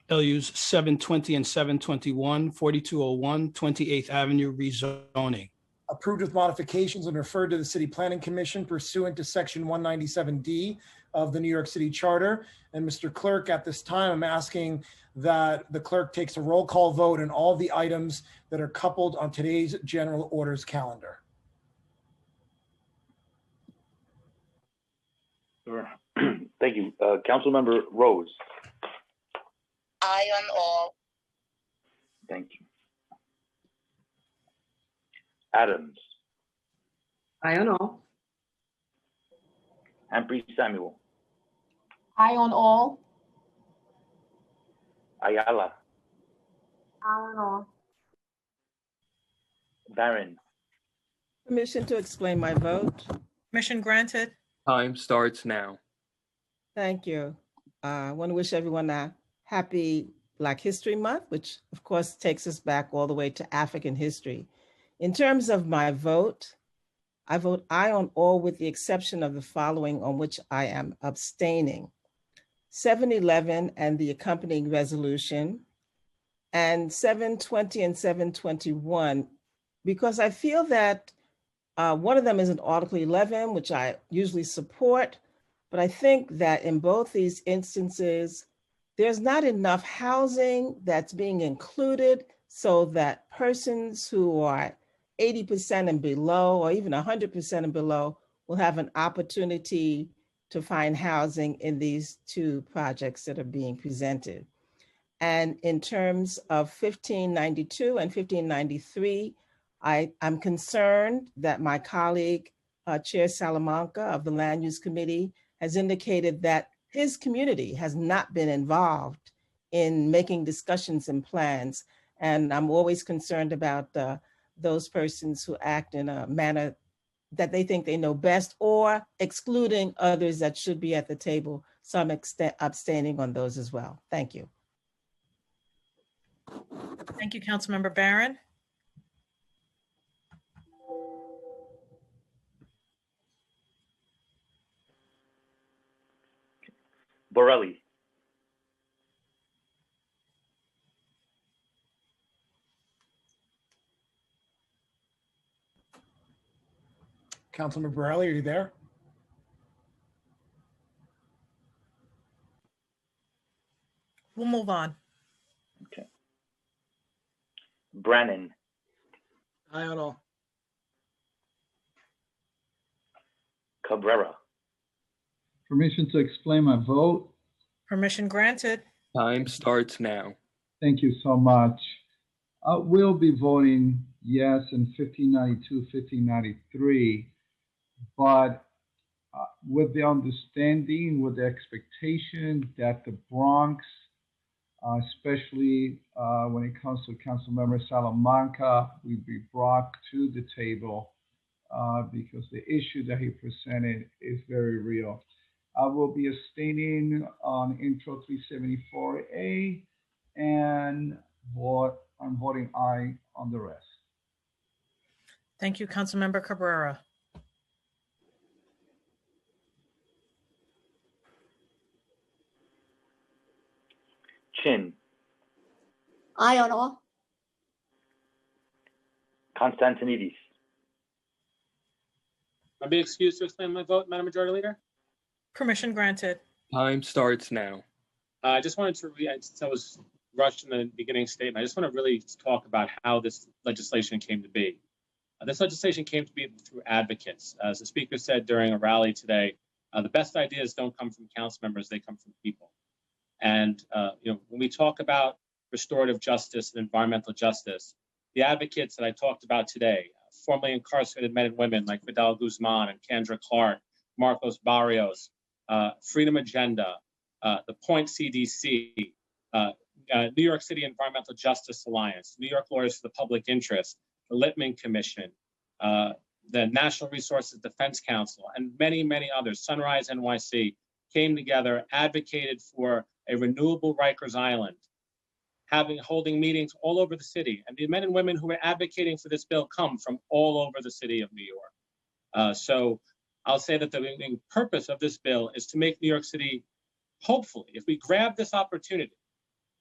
LUs 720 and 721, 4201, 28th Avenue rezoning. Approved with modifications and referred to the City Planning Commission pursuant to Section 197D of the New York City Charter. And Mr. Clerk, at this time, I'm asking that the clerk takes a roll call vote on all the items that are coupled on today's general orders calendar. Sure. Thank you. Councilmember Rose. Aye on all. Thank you. Adams. Aye on all. Humphrey Samuel. Aye on all. Ayala. Aye on all. Barron. Permission to explain my vote. Permission granted. Time starts now. Thank you. I want to wish everyone a happy Black History Month, which of course takes us back all the way to African history. In terms of my vote, I vote aye on all with the exception of the following on which I am abstaining. 711 and the accompanying resolution, and 720 and 721, because I feel that one of them is an Article 11, which I usually support, but I think that in both these instances, there's not enough housing that's being included so that persons who are 80% and below, or even 100% and below, will have an opportunity to find housing in these two projects that are being presented. And in terms of 1592 and 1593, I'm concerned that my colleague, Chair Salamanca of the Land Use Committee, has indicated that his community has not been involved in making discussions and plans. And I'm always concerned about those persons who act in a manner that they think they know best, or excluding others that should be at the table. So I'm abstaining on those as well. Thank you. Thank you, Councilmember Barron. Borelli. Councilmember Borelli, are you there? We'll move on. Okay. Brannan. Aye on all. Cabrera. Permission to explain my vote. Permission granted. Time starts now. Thank you so much. I will be voting yes in 1592, 1593, but with the understanding, with the expectation that the Bronx, especially when it comes to Councilmember Salamanca, will be brought to the table because the issue that he presented is very real. I will be abstaining on Intro 374A, and I'm voting aye on the rest. Thank you, Councilmember Cabrera. Chin. Aye on all. Constantinidis. I'll be excused to explain my vote, Madam Majority Leader. Permission granted. Time starts now. I just wanted to, since I was rushed in the beginning statement, I just want to really talk about how this legislation came to be. This legislation came to be through advocates. As the speaker said during a rally today, the best ideas don't come from council members, they come from people. And when we talk about restorative justice and environmental justice, the advocates that I talked about today, formerly incarcerated men and women like Fidel Guzman and Kendra Clark, Marcos Barrios, Freedom Agenda, the Point CDC, New York City Environmental Justice Alliance, New York Lawyers for the Public Interest, the Littman Commission, the National Resources Defense Council, and many, many others, Sunrise NYC, came together, advocated for a renewable Rikers Island, holding meetings all over the city. And the men and women who are advocating for this bill come from all over the city of New York. So I'll say that the main purpose of this bill is to make New York City, hopefully, if we grab this opportunity,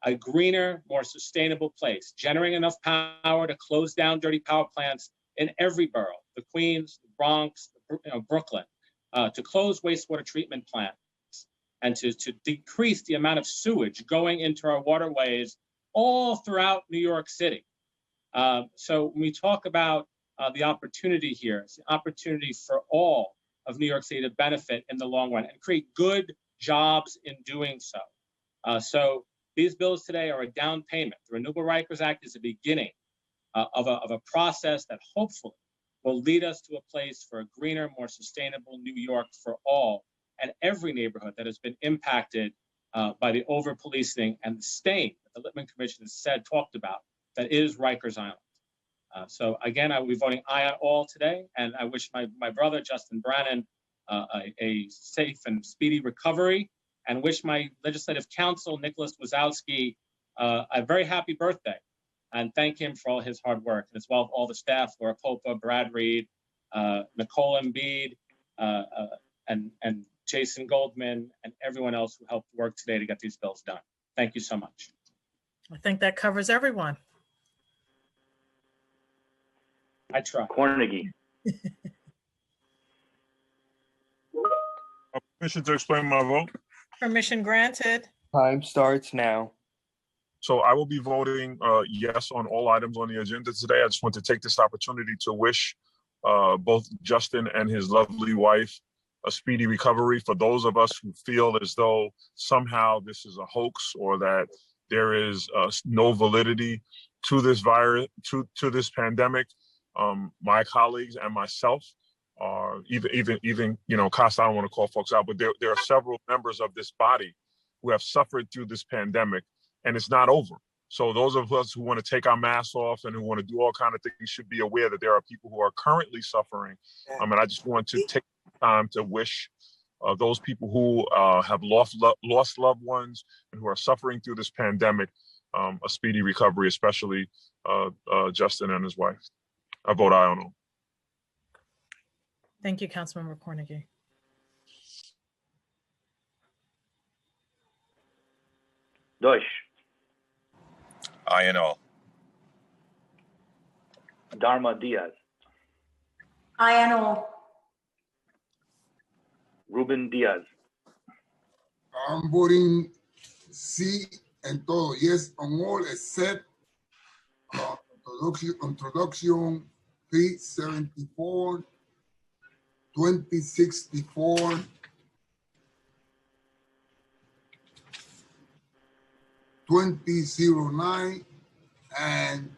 a greener, more sustainable place, generating enough power to close down dirty power plants in every borough, the Queens, the Bronx, Brooklyn, to close wastewater treatment plants, and to decrease the amount of sewage going into our waterways all throughout New York City. So when we talk about the opportunity here, it's the opportunity for all of New York City to benefit in the long run and create good jobs in doing so. So these bills today are a down payment. The Renewable Rikers Act is the beginning of a process that hopefully will lead us to a place for a greener, more sustainable New York for all and every neighborhood that has been impacted by the over-policing and the stain that the Lippman Commission has talked about, that is Rikers Island. So again, I will be voting aye on all today, and I wish my brother, Justin Brannan, a safe and speedy recovery, and wish my legislative counsel, Nicholas Wazowski, a very happy birthday, and thank him for all his hard work, as well as all the staff, Laura Popa, Brad Reed, Nicole Embiid, and Jason Goldman, and everyone else who helped work today to get these bills done. Thank you so much. I think that covers everyone. I try. Cornegie. Permission to explain my vote. Permission granted. Time starts now. So I will be voting yes on all items on the agenda today. I just want to take this opportunity to wish both Justin and his lovely wife a speedy recovery. For those of us who feel as though somehow this is a hoax or that there is no validity to this virus, to this pandemic, my colleagues and myself are even Costa, I don't want to call folks out, but there are several members of this body who have suffered through this pandemic, and it's not over. So those of us who want to take our masks off and who want to do all kinds of things should be aware that there are people who are currently suffering. And I just want to take time to wish those people who have lost loved ones and who are suffering through this pandemic a speedy recovery, especially Justin and his wife. I vote aye on all. Thank you, Councilmember Cornegie. Deutsch. Aye on all. Dharma Diaz. Aye on all. Ruben Diaz. I'm voting sí en todo, yes on all except introduction 374, 2064, (2009) and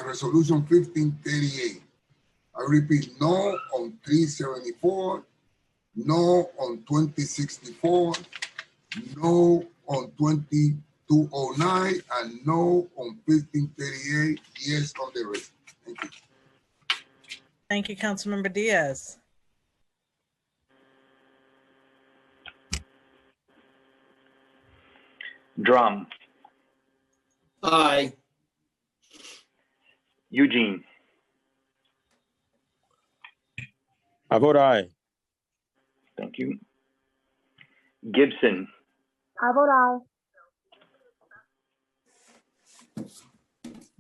resolution 1538. I repeat, no on 374, no on 2064, no on 2209, and no on 1538. Yes on the rest. Thank you. Thank you, Councilmember Diaz. Drum. Aye. Eugene. I vote aye. Thank you. Gibson. I vote aye.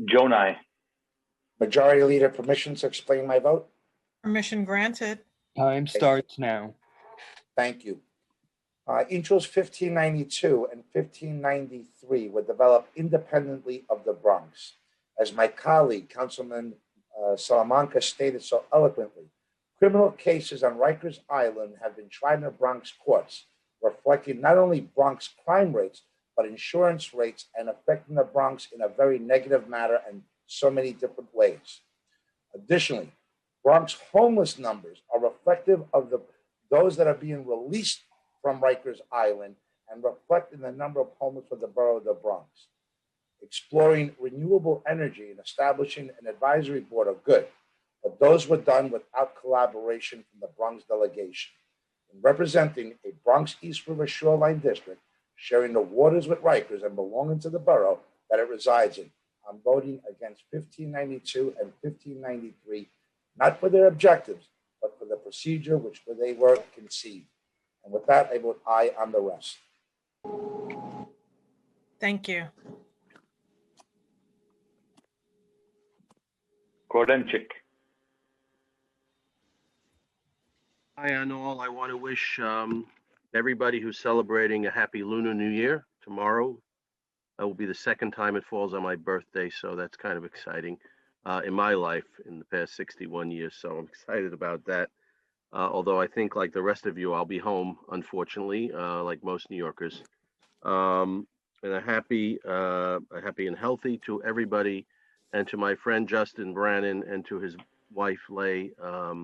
Jonai. Majority Leader, permission to explain my vote? Permission granted. Time starts now. Thank you. Intros 1592 and 1593 were developed independently of the Bronx. As my colleague, Councilman Salamanca, stated so eloquently, criminal cases on Rikers Island have been tried in the Bronx courts, reflecting not only Bronx crime rates, but insurance rates and affecting the Bronx in a very negative manner and so many different ways. Additionally, Bronx homeless numbers are reflective of those that are being released from Rikers Island and reflecting the number of homeless for the borough of the Bronx. Exploring renewable energy and establishing an advisory board are good, but those were done without collaboration from the Bronx delegation. In representing a Bronx East River Shoreline District, sharing the waters with Rikers and belonging to the borough that it resides in, I'm voting against 1592 and 1593, not for their objectives, the procedure which they were conceived. And with that, I vote aye on the rest. Thank you. Grodenchik. Hi, on all. I want to wish everybody who's celebrating a happy Lunar New Year tomorrow. It will be the second time it falls on my birthday, so that's kind of exciting in my life in the past 61 years. So I'm excited about that. Although I think, like the rest of you, I'll be home, unfortunately, like most New Yorkers. And a happy and healthy to everybody, and to my friend Justin Brannon and to his wife Lay, a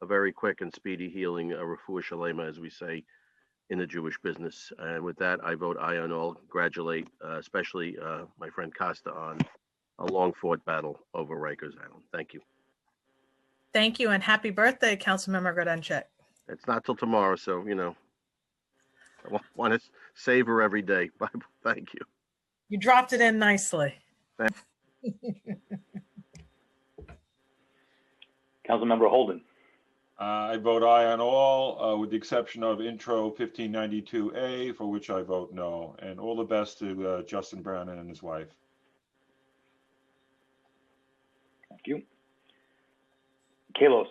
very quick and speedy healing, a refuah shalema, as we say in the Jewish business. And with that, I vote aye on all. Congratulate, especially my friend Costa on a long-fought battle over Rikers Island. Thank you. Thank you, and happy birthday, Councilmember Grodenchik. It's not till tomorrow, so I want to savor every day. Thank you. You dropped it in nicely. Councilmember Holden. I vote aye on all, with the exception of intro 1592A, for which I vote no. And all the best to Justin Brannon and his wife. Thank you. Kalos.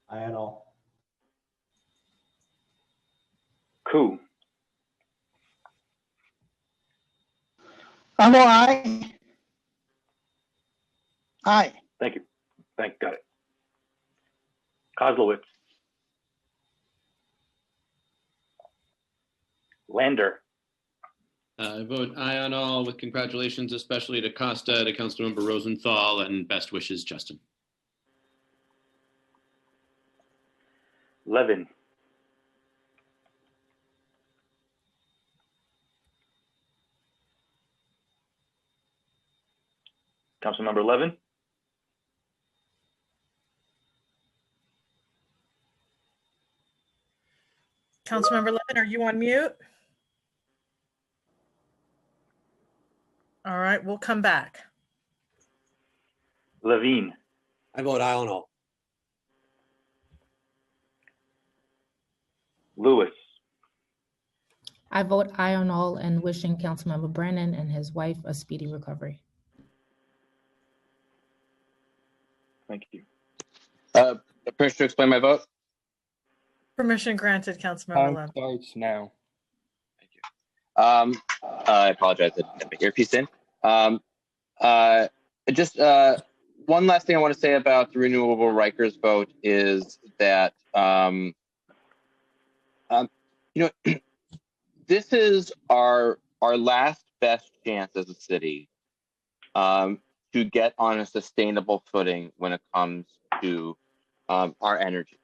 Aye on all. Ku. I'm all aye. Aye. Thank you. Got it. Kozlowitz. Lander. I vote aye on all, with congratulations especially to Costa, to Councilmember Rosenthal, and best wishes, Justin. Levin. Councilmember Levin. Councilmember Levin, are you on mute? All right, we'll come back. Levine. I vote aye on all. Lewis. I vote aye on all and wishing Councilmember Brannon and his wife a speedy recovery. Thank you. Permission to explain my vote? Permission granted, Councilmember Time Levin. starts now. I apologize. I didn't have my earpiece in. Just one last thing I want to say about the renewable Rikers vote is that this is our last best chance as a city to get on a sustainable footing when it comes to our energy.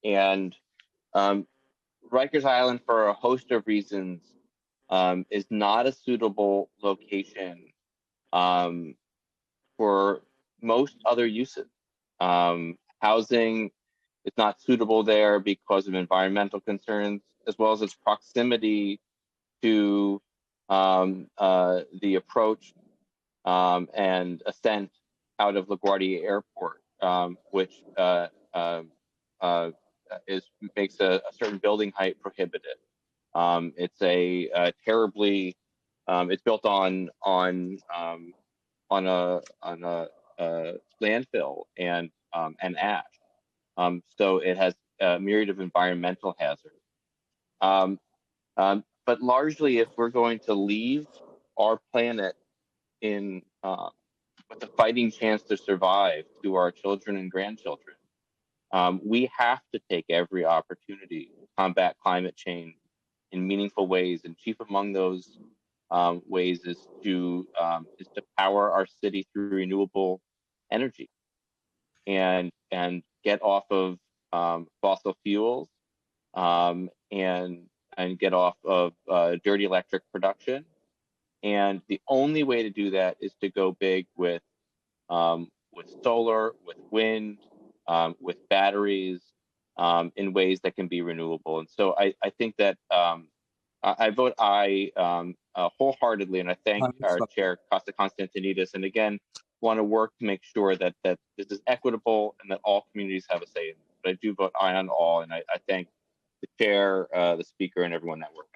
And Rikers Island, for a host of reasons, is not a suitable location for most other uses. Housing is not suitable there because of environmental concerns, as well as its proximity to the approach and ascent out of LaGuardia Airport, which makes a certain building height prohibitive. It's a terribly it's built on a landfill and ash, so it has a myriad of environmental hazards. But largely, if we're going to leave our planet in with a fighting chance to survive to our children and grandchildren, we have to take every opportunity to combat climate change in meaningful ways. And chief among those ways is to power our city through renewable energy and get off of fossil fuels and get off of dirty electric production. And the only way to do that is to go big with solar, with wind, with batteries, in ways that can be renewable. And so I think that I vote aye wholeheartedly, and I thank our chair, Costa Constantinides, and again, want to work to make sure that this is equitable and that all communities have a say in it. but I do vote aye on all, and I thank the chair, the speaker, and everyone that worked.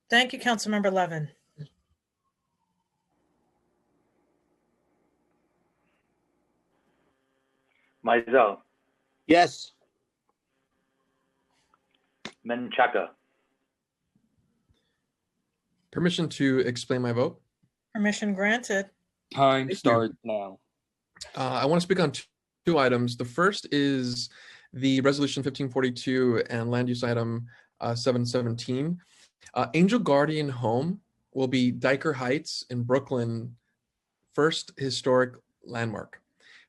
Thank you, Councilmember Levin. Mizell, Yes. Menchaca, Permission to explain my vote. Permission granted. Time Thank you. starts now. I want to speak on two items. The first is the resolution 1542 and land use item 717. Angel Guardian Home will be Diker Heights in Brooklyn, first historic landmark.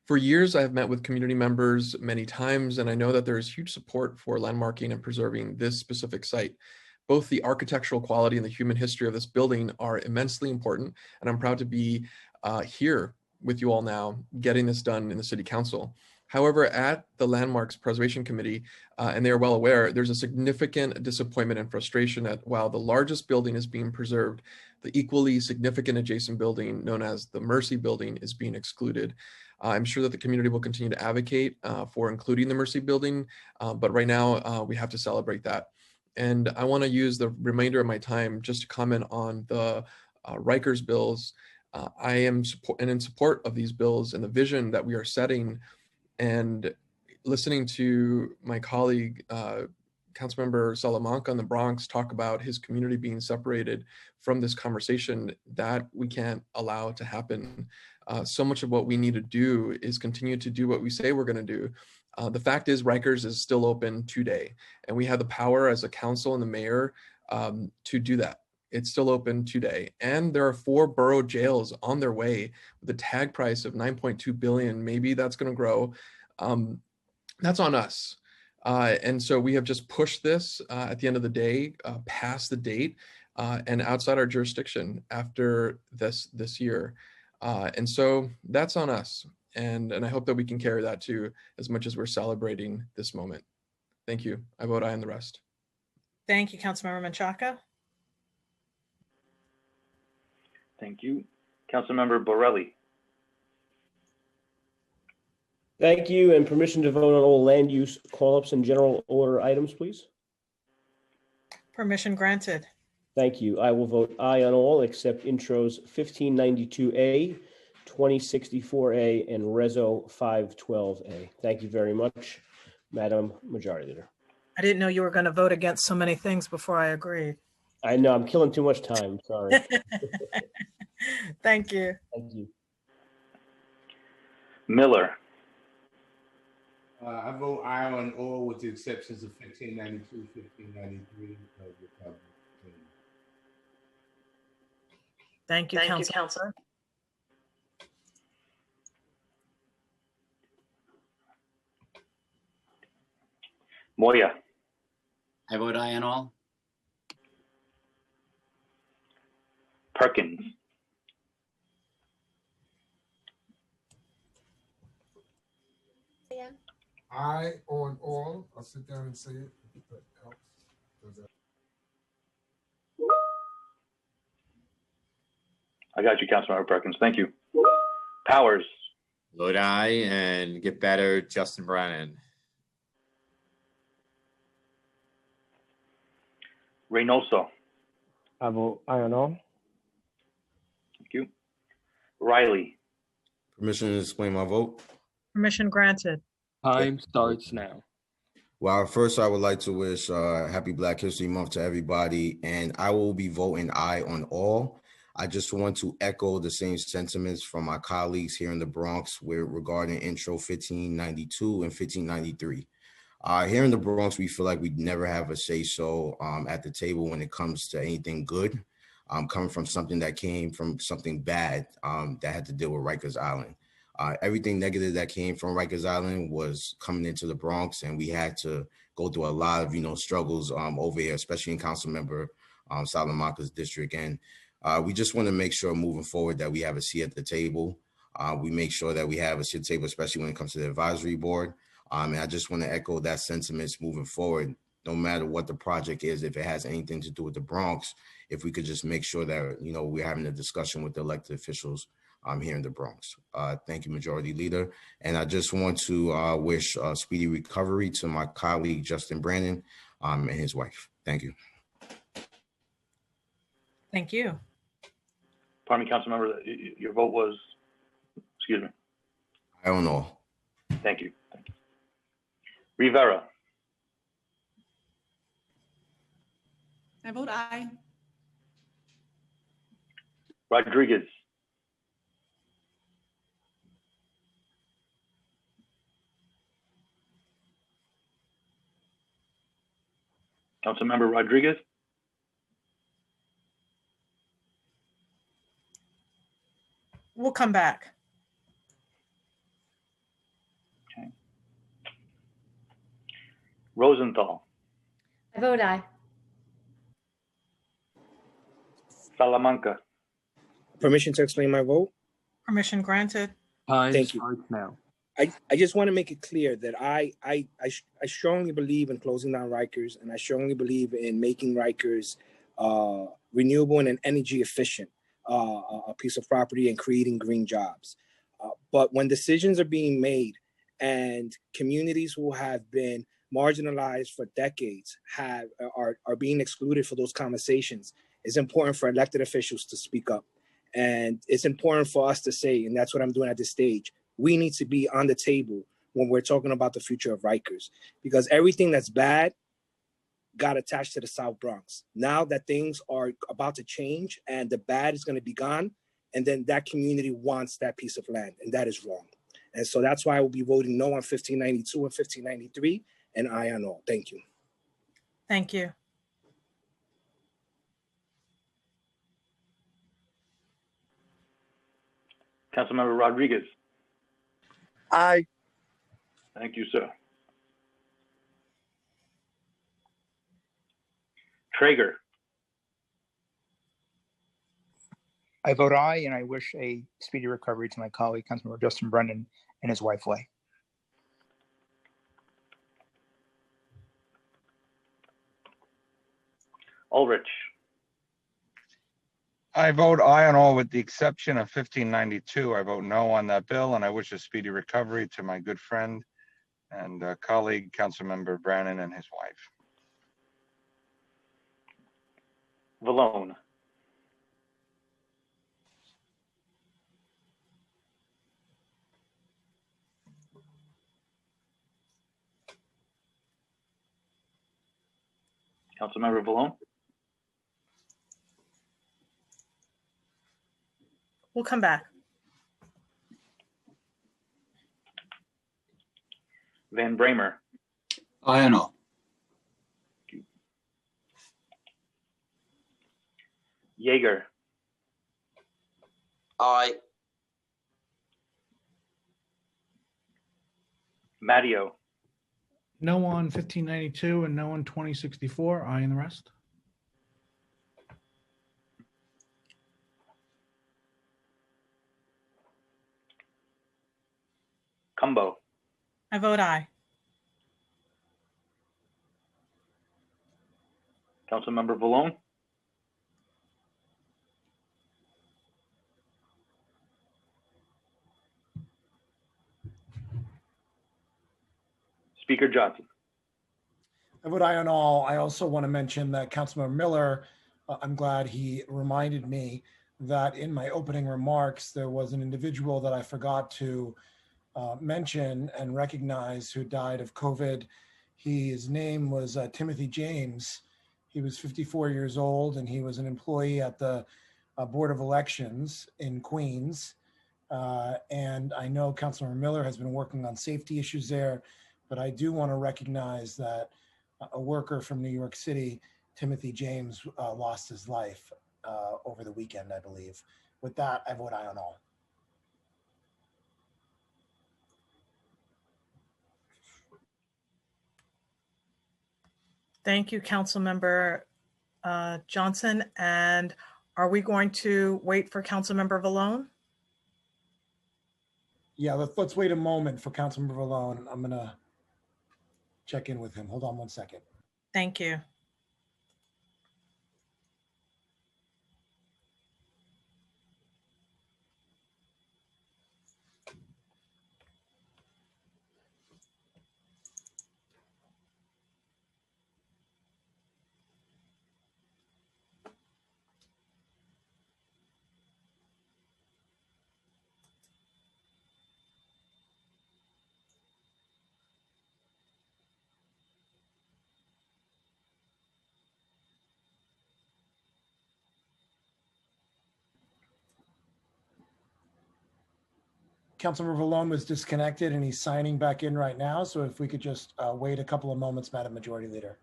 For years, I have met with community members many times, and I know that there is huge support for landmarking and preserving this specific site. Both the architectural quality and the human history of this building are immensely important, and I'm proud to be here with you all now, getting this done in the City Council. However, at the Landmarks Preservation Committee, and they are well aware, there's a significant disappointment and frustration that while the largest building is being preserved, the equally significant adjacent building known as the Mercy Building is being excluded. I'm sure that the community will continue to advocate for including the Mercy Building, but right now we have to celebrate that. And I want to use the remainder of my time just to comment on the Rikers bills. I am in support of these bills and the vision that we are setting, and listening to my colleague, Councilmember Salamanca in the Bronx, talk about his community being separated from this conversation, that we can't allow to happen. So much of what we need to do is continue to do what we say we're going to do. The fact is Rikers is still open today, and we have the power as a council and the mayor to do that. It's still open today. And there are 4 borough jails on their way with a tag price of $9.2 billion. Maybe that's going to grow. That's on us. And so we have just pushed this at the end of the day, past the date and outside our jurisdiction after this year. And so that's on us. And I hope that we can carry that too, as much as we're celebrating this moment. Thank you. I vote aye on the rest. Thank you, Councilmember Menchaca. thank you. Councilmember Borelli, Thank you, and permission to vote on all land use call-ups and general order items, please. Permission granted. Thank you. I will vote aye on all except intros 1592A, 2064A, and Reso 512A. Thank you very much, Madam Majority Leader. I didn't know you were going to vote against so many things before I agreed. I know I'm killing too much time. Sorry. Thank you. Thank you. Miller, I vote aye on all with the exceptions of 1592, 1593. Thank you, Councilor. Moya, I vote aye on all. Perkins, Aye on all. I'll sit down and say it. If that helps. Does that- I got you, Councilmember Perkins. Thank you. Powers, Vote aye and get better, Justin Brannan. Reynoso, I vote aye on all. thank you. Riley, Permission to explain my vote? Permission granted. Time starts now. Well, first, I would like to wish Happy Black History Month to everybody, and I will be voting aye on all. I just want to echo the same sentiments from my colleagues here in the Bronx regarding intro 1592 and 1593. Here in the Bronx, we feel like we never have a say-so at the table when it comes to anything good, coming from something that came from something bad that had to deal with Rikers Island. Everything negative that came from Rikers Island was coming into the Bronx, and we had to go through a lot of, struggles over here, especially in Councilmember Salamanca's district. And we just want to make sure moving forward that we have a seat at the table. We make sure that we have a seat at the table, especially when it comes to the advisory board. And I just want to echo that sentiments moving forward, no matter what the project is, if it has anything to do with the Bronx, if we could just make sure that, we're having a discussion with the elected officials here in the Bronx. Thank you, Majority Leader. And I just want to wish speedy recovery to my colleague, Justin Brannon, and his wife. Thank you. Thank you. Pardon me, Councilmember, your vote was, excuse me. I don't know. Thank you. Thank you. Rivera. I vote aye. Rodriguez. Councilmember Rodriguez. We'll come back. Okay. Rosenthal. I vote aye. Salamanca. Permission to explain my vote? Permission granted. Thank you. Starts now. I just want to make it clear that I strongly believe in closing down Rikers, and I strongly believe in making Rikers renewable and energy efficient, a piece of property, and creating green jobs. But when decisions are being made and communities who have been marginalized for decades are being excluded for those conversations, it's important for elected officials to speak up. And it's important for us to say, and that's what I'm doing at this stage, we need to be on the table when we're talking about the future of Rikers, because everything that's bad got attached to the South Bronx. Now that things are about to change and the bad is going to be gone, and then that community wants that piece of land, and that is wrong. And so that's why I will be voting no on 1592 and 1593, and aye on all. Thank you. Thank you. Councilmember Rodriguez. Aye. Thank you, sir. Traeger. I vote aye, and I wish a speedy recovery to my colleague, Councilmember Justin Brennan, and his wife, Leigh. Ulrich. I vote aye on all with the exception of 1592. I vote no on that bill, and I wish a speedy recovery to my good friend and colleague, Councilmember Brannon, and his wife. Vallone. Councilmember Vallone. We'll come back. Van Bramer. Aye on all. Yeager. Aye. Matteo. No on 1592 and no on 2064. Aye on the rest. Cumbo. I vote aye. Councilmember Vallone. Speaker Johnson. I vote aye on all. I also want to mention that Councilmember Miller, I'm glad he reminded me that in my opening remarks, there was an individual that I forgot to mention and recognize who died of COVID. His name was Timothy James. He was 54 years old, and he was an employee at the Board of Elections in Queens. And I know Councilmember Miller has been working on safety issues there, but I do want to recognize that a worker from New York City, Timothy James, lost his life over the weekend, I believe. With that, I vote aye on all. Thank you, Councilmember Johnson. And are we going to wait for Councilmember Vallone? Yeah, let's wait a moment for Councilmember Vallone. I'm gonna check in with him. Hold on one second. Thank you. Councilmember Vallone was disconnected and he's signing back in right now. So if we could just wait a couple of moments, Madam Majority Leader.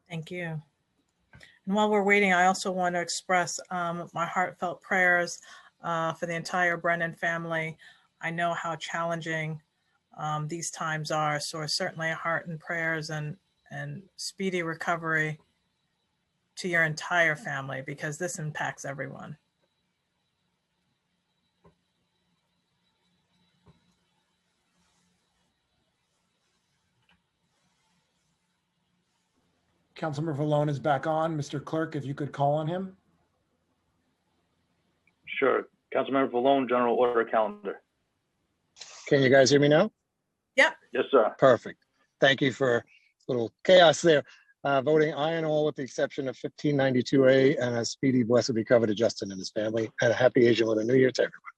Thank you. And while we're waiting, I also want to express my heartfelt prayers for the entire Brennan family. I know how challenging these times are, so certainly a heart and prayers and speedy recovery to your entire family, because this impacts everyone. Councilmember Vallone is back on. Mr. Clerk, if you could call on him. Sure. Councilmember Vallone, general order calendar. Can you guys hear me now? Yep. Yes, sir. Perfect. Thank you for a little chaos there. Voting aye on all with the exception of 1592A, and a speedy blessed recovery to Justin and his family, and a happy Asian Lunar New Year to everyone.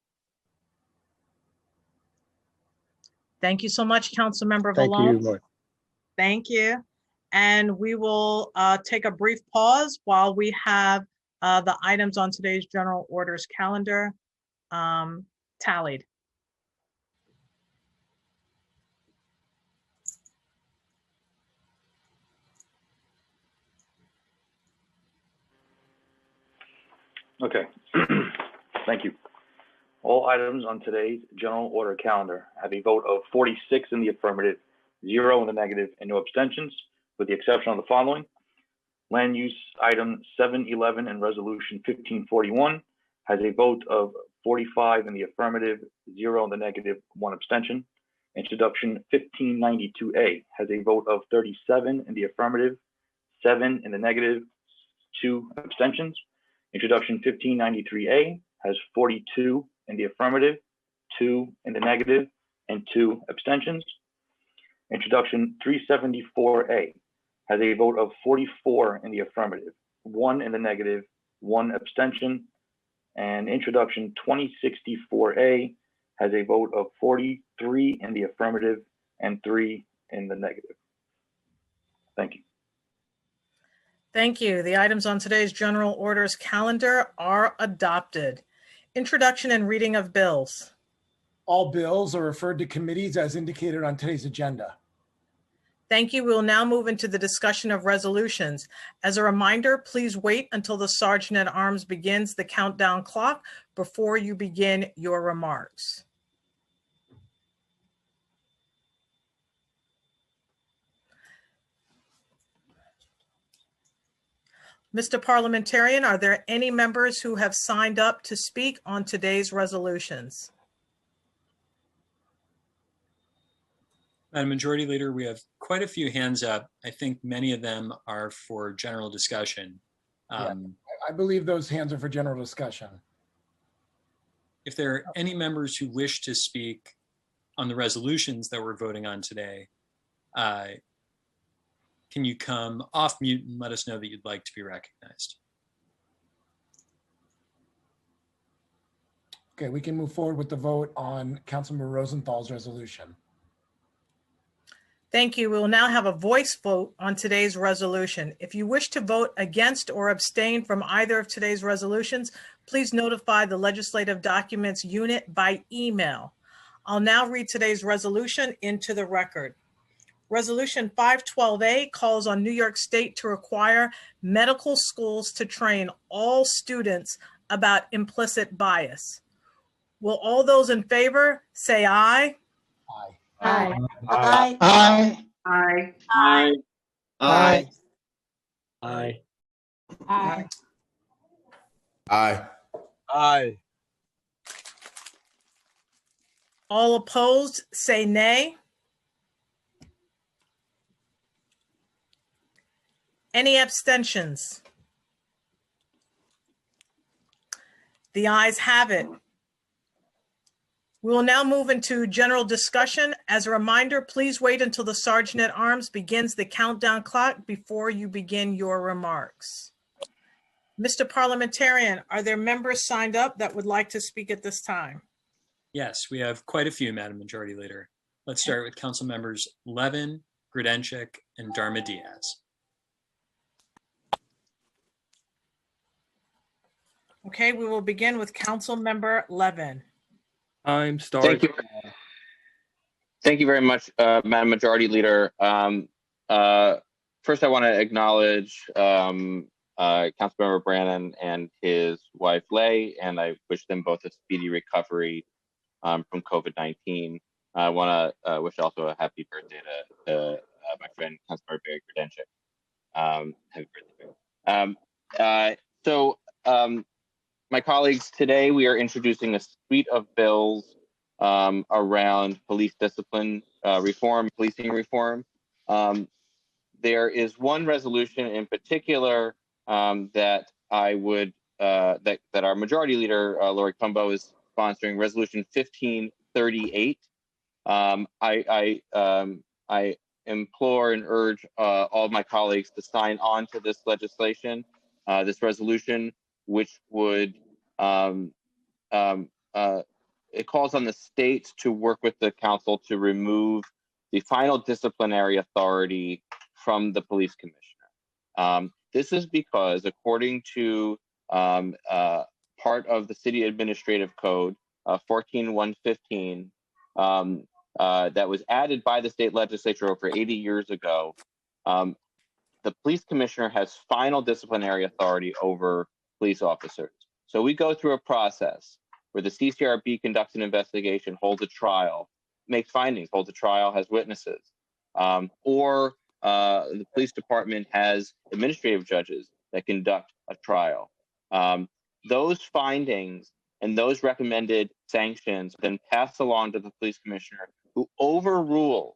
Thank you so much, Councilmember Thank Vallone. you, Lord. Thank you. And we will take a brief pause while we have the items on today's general orders calendar tallied. Okay. Thank you. All items on today's general order calendar have a vote of 46 in the affirmative, 0 in the negative, and no abstentions, with the exception of the following. Land use item 711 and resolution 1541 has a vote of 45 in the affirmative, 0 in the negative, 1 abstention. Introduction 1592A has a vote of 37 in the affirmative, 7 in the negative, 2 abstentions. Introduction 1593A has 42 in the affirmative, 2 in the negative, and 2 abstentions. Introduction 374A has a vote of 44 in the affirmative, 1 in the negative, 1 abstention. And introduction 2064A has a vote of 43 in the affirmative and 3 in the negative. Thank you. Thank you. The items on today's general orders calendar are adopted. Introduction and reading of bills. All bills are referred to committees as indicated on today's agenda. Thank you. We will now move into the discussion of resolutions. As a reminder, please wait until the Sergeant at Arms begins the countdown clock before you begin your remarks. Mr. Parliamentarian, are there any members who have signed up to speak on today's resolutions? Madam Majority Leader, we have quite a few hands up. I think many of them are for general discussion. I believe those hands are for general discussion. If there are any members who wish to speak on the resolutions that we're voting on today, can you come off mute and let us know that you'd like to be recognized? Okay, we can move forward with the vote on Councilmember Rosenthal's resolution. Thank you. We will now have a voice vote on today's resolution. If you wish to vote against or abstain from either of today's resolutions, please notify the Legislative Documents Unit by email. I'll now read today's resolution into the record. Resolution 512A calls on New York State to require medical schools to train all students about implicit bias. Will all those in favor say aye? Aye. Aye. Aye. Aye. Aye. Aye. Aye. Aye. Aye. Aye. Aye. All opposed, say nay. Any abstentions? The ayes have it. We will now move into general discussion. As a reminder, please wait until the Sergeant at Arms begins the countdown clock before you begin your remarks. Mr. Parliamentarian, are there members signed up that would like to speak at this time? Yes, we have quite a few, Madam Majority Leader. Let's start with Council Members Levin, Grodenchik, and Darma Diaz. Okay, we will begin with Council Member Levin. Time starts. Thank you. Thank you very much, Madam Majority Leader. First, I want to acknowledge Councilmember Brannon and his wife, Lay, and I wish them both a speedy recovery from COVID-19. I want to wish also a happy birthday to my friend, Councilmember Barry Grodenchik. Happy birthday, Barry. My colleagues, today we are introducing a suite of bills around police discipline reform, policing reform. There is one resolution in particular that I would that our Majority Leader Lori Cumbo is sponsoring, Resolution 1538. I implore and urge all of my colleagues to sign on to this legislation, this resolution, which would it calls on the states to work with the council to remove the final disciplinary authority from the police commissioner. This is because, according to part of the city administrative code, 14115, that was added by the state legislature over 80 years ago, the police commissioner has final disciplinary authority over police officers. So we go through a process where the CCRB conducts an investigation, holds a trial, makes findings, holds a trial, has witnesses, or the police department has administrative judges that conduct a trial. Those findings and those recommended sanctions then pass along to the police commissioner, who overrules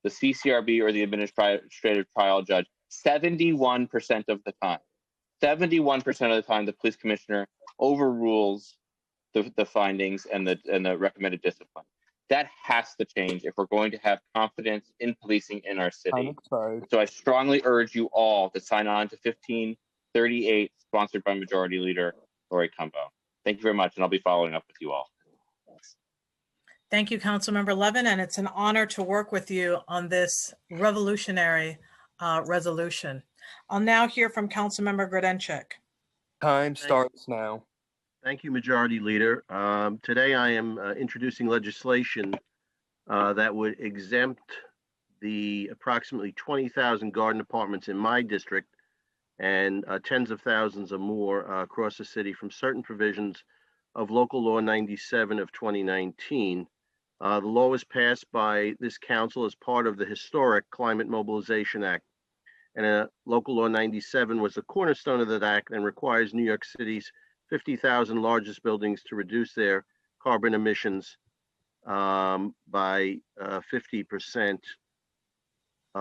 the CCRB or the administrative trial judge 71% of the time. 71% of the time, the police commissioner overrules the findings and the recommended discipline. That has to change if we're going to have confidence in policing in our city. So I strongly urge you all to sign on to 1538, sponsored by Majority Leader Lori Cumbo. Thank you very much, and I'll be following up with you all. Thank you, Councilmember Levin, and it's an honor to work with you on this revolutionary resolution. I'll now hear from Councilmember Grodenchik. Time starts now. Thank you, Majority Leader. Today I am introducing legislation that would exempt the approximately 20,000 garden apartments in my district and tens of thousands or more across the city from certain provisions of Local Law 97 of 2019. The law was passed by this council as part of the historic Climate Mobilization Act. And Local Law 97 was the cornerstone of that act and requires New York City's 50,000 largest buildings to reduce their carbon emissions by 50%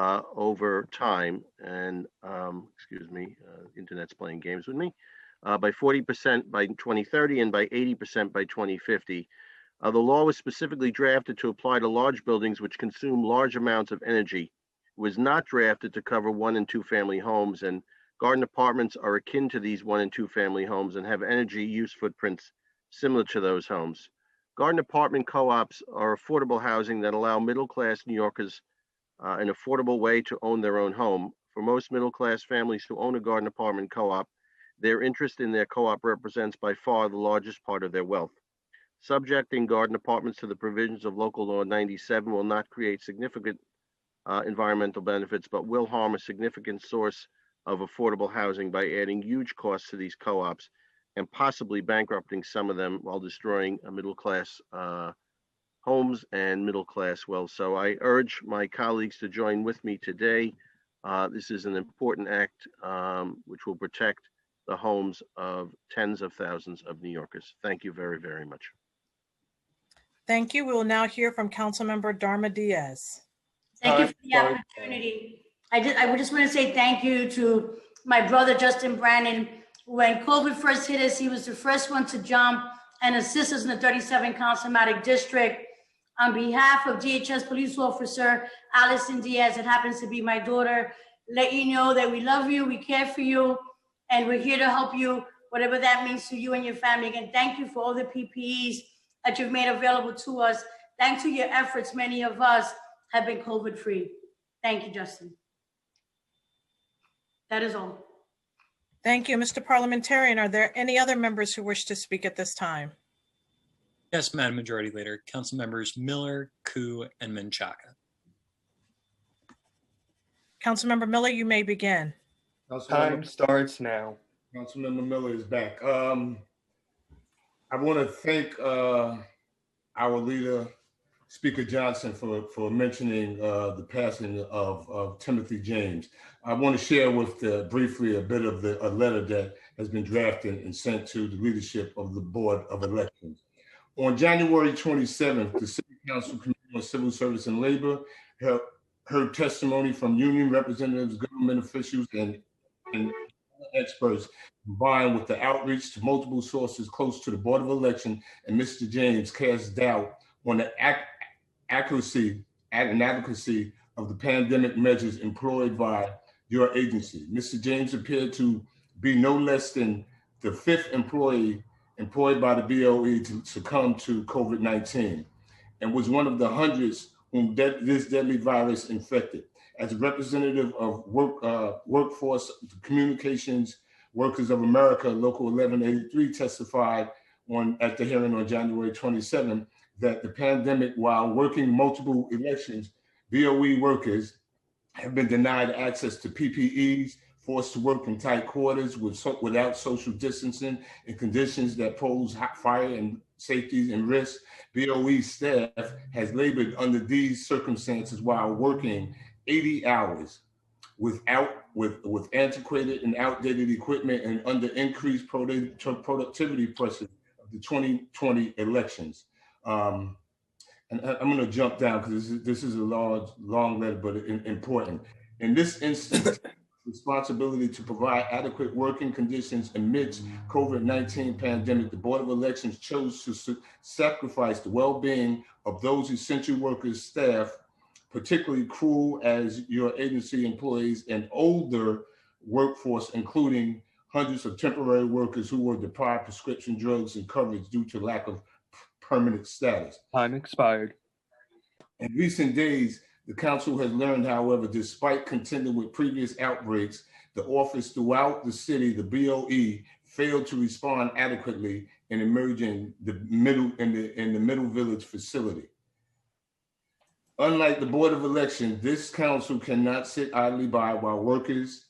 over time. And excuse me, internet's playing games with me. By 40% by 2030 and by 80% by 2050. The law was specifically drafted to apply to large buildings which consume large amounts of energy. It was not drafted to cover 1- and 2-family homes, and garden apartments are akin to these 1- and 2-family homes and have energy use footprints similar to those homes. Garden apartment co-ops are affordable housing that allow middle-class New Yorkers an affordable way to own their own home. For most middle-class families who own a garden apartment co-op, their interest in their co-op represents by far the largest part of their wealth. Subjecting garden apartments to the provisions of Local Law 97 will not create significant environmental benefits, but will harm a significant source of affordable housing by adding huge costs to these co-ops and possibly bankrupting some of them while destroying a middle-class homes and middle-class wealth. So I urge my colleagues to join with me today. This is an important act which will protect the homes of tens of thousands of New Yorkers. Thank you very, very much. Thank you. We will now hear from Councilmember Darma Diaz. Thank you for the opportunity. I would just want to say thank you to my brother, Justin Brannon. When COVID first hit us, he was the first one to jump and assist us in the 37 Councilmatic District. On behalf of DHS Police Officer Allison Diaz, it happens to be my daughter, let you know that we love you, we care for you, and we're here to help you, whatever that means to you and your family. Again, thank you for all the PPEs that you've made available to us. Thanks to your efforts, many of us have been COVID-free. Thank you, Justin. That is all. Thank you, Mr. Parliamentarian. Are there any other members who wish to speak at this time? Yes, Madam Majority Leader. Council members Miller, Koo, and Menchaca. Councilmember Miller, you may begin. Time starts now. Councilmember Miller is back. I want to thank our leader, Speaker Johnson, for mentioning the passing of Timothy James. I want to share with briefly a bit of a letter that has been drafted and sent to the leadership of the Board of Elections. On January 27th, the City Council Committee on Civil Service and Labor heard testimony from union representatives, government officials, and experts, combined with the outreach to multiple sources close to the Board of Election, and Mr. James cast doubt on the accuracy and advocacy of the pandemic measures employed by your agency. Mr. James appeared to be no less than the 5th employee employed by the BOE to succumb to COVID-19, and was one of the hundreds whom this deadly virus infected. As a representative of Workforce Communications Workers of America, Local 1183 testified at the hearing on January 27 that the pandemic, while working multiple elections, BOE workers have been denied access to PPEs, forced to work in tight quarters without social distancing in conditions that pose fire and safety and risk. BOE staff has labored under these circumstances while working 80 hours with antiquated and outdated equipment and under increased productivity pressure of the 2020 elections. And I'm going to jump down because this is a long letter, but important. In this instance, responsibility to provide adequate working conditions amidst COVID-19 pandemic, the Board of Elections chose to sacrifice the well-being of those essential workers, staff, particularly crew as your agency employees, and older workforce, including hundreds of temporary workers who were deprived prescription drugs and coverage due to lack of permanent status. Time expired. In recent days, the council has learned, however, despite contending with previous outbreaks, the office throughout the city, the BOE, failed to respond adequately in emerging in the Middle Village facility. Unlike the Board of Elections, this council cannot sit idly by while workers'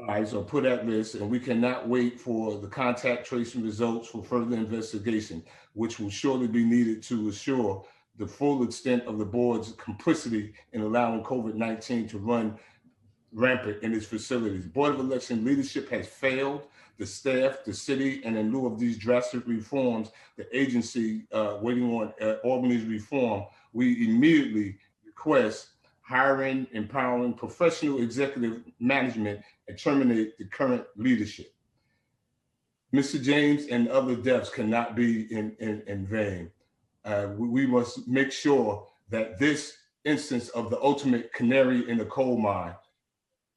lives are put at risk, and we cannot wait for the contact tracing results for further investigation, which will surely be needed to assure the full extent of the board's complicity in allowing COVID-19 to run rampant in its facilities. Board of Election leadership has failed the staff, the city, and in lieu of these drastic reforms, the agency waiting on Albany's reform, we immediately request hiring, empowering professional executive management, and terminate the current leadership. Mr. James and other deaths cannot be in vain. We must make sure that this instance of the ultimate canary in the coal mine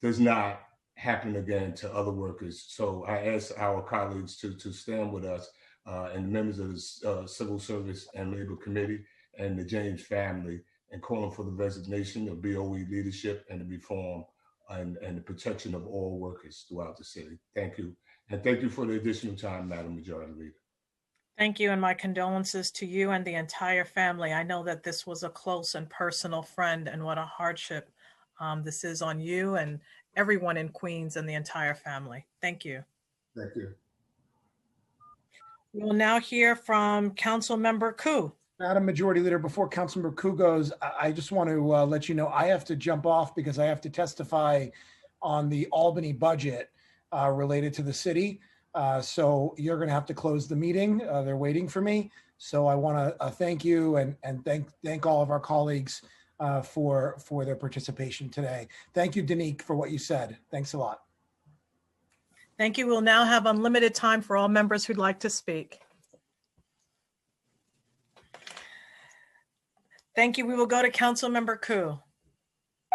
does not happen again to other workers. So I ask our colleagues to stand with us and the members of the Civil Service and Labor Committee and the James family, and calling for the resignation of BOE leadership and the reform and the protection of all workers throughout the city. Thank you. And thank you for the additional time, Madam Majority Leader. Thank you, and my condolences to you and the entire family. I know that this was a close and personal friend, and what a hardship this is on you and everyone in Queens and the entire family. Thank you. Thank you. We will now hear from Councilmember Koo. Madam Majority Leader, before Councilmember Koo goes, I just want to let you know I have to jump off because I have to testify on the Albany budget related to the city. So you're going to have to close the meeting. They're waiting for me. So I want to thank you and thank all of our colleagues for their participation today. Thank you, Danique, for what you said. Thanks a lot. Thank you. We'll now have unlimited time for all members who'd like to speak. Thank you. We will go to Councilmember Koo.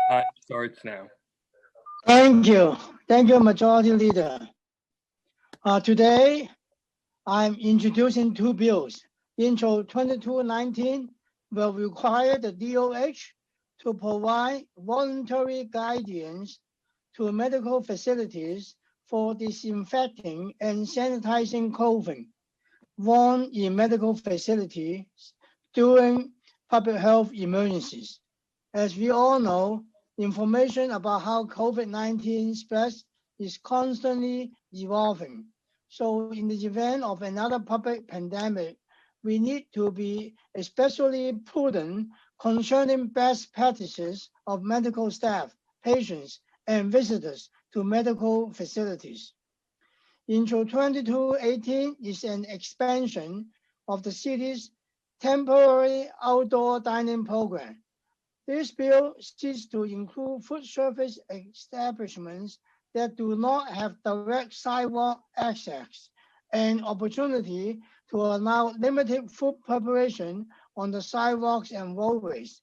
Time starts now. Thank you. Thank you, Majority Leader. Today, I'm introducing two bills. Intro 2219 will require the DOH to provide voluntary guidance to medical facilities for disinfecting and sanitizing clothing. worn in medical facilities during public health emergencies. As we all know, information about how COVID-19 spreads is constantly evolving. So in the event of another public pandemic, we need to be especially prudent concerning best practices of medical staff, patients, and visitors to medical facilities. Intro 2218 is an expansion of the city's temporary outdoor dining program. This bill seeks to include food service establishments that do not have direct sidewalk access and opportunity to allow limited food preparation on the sidewalks and roadways.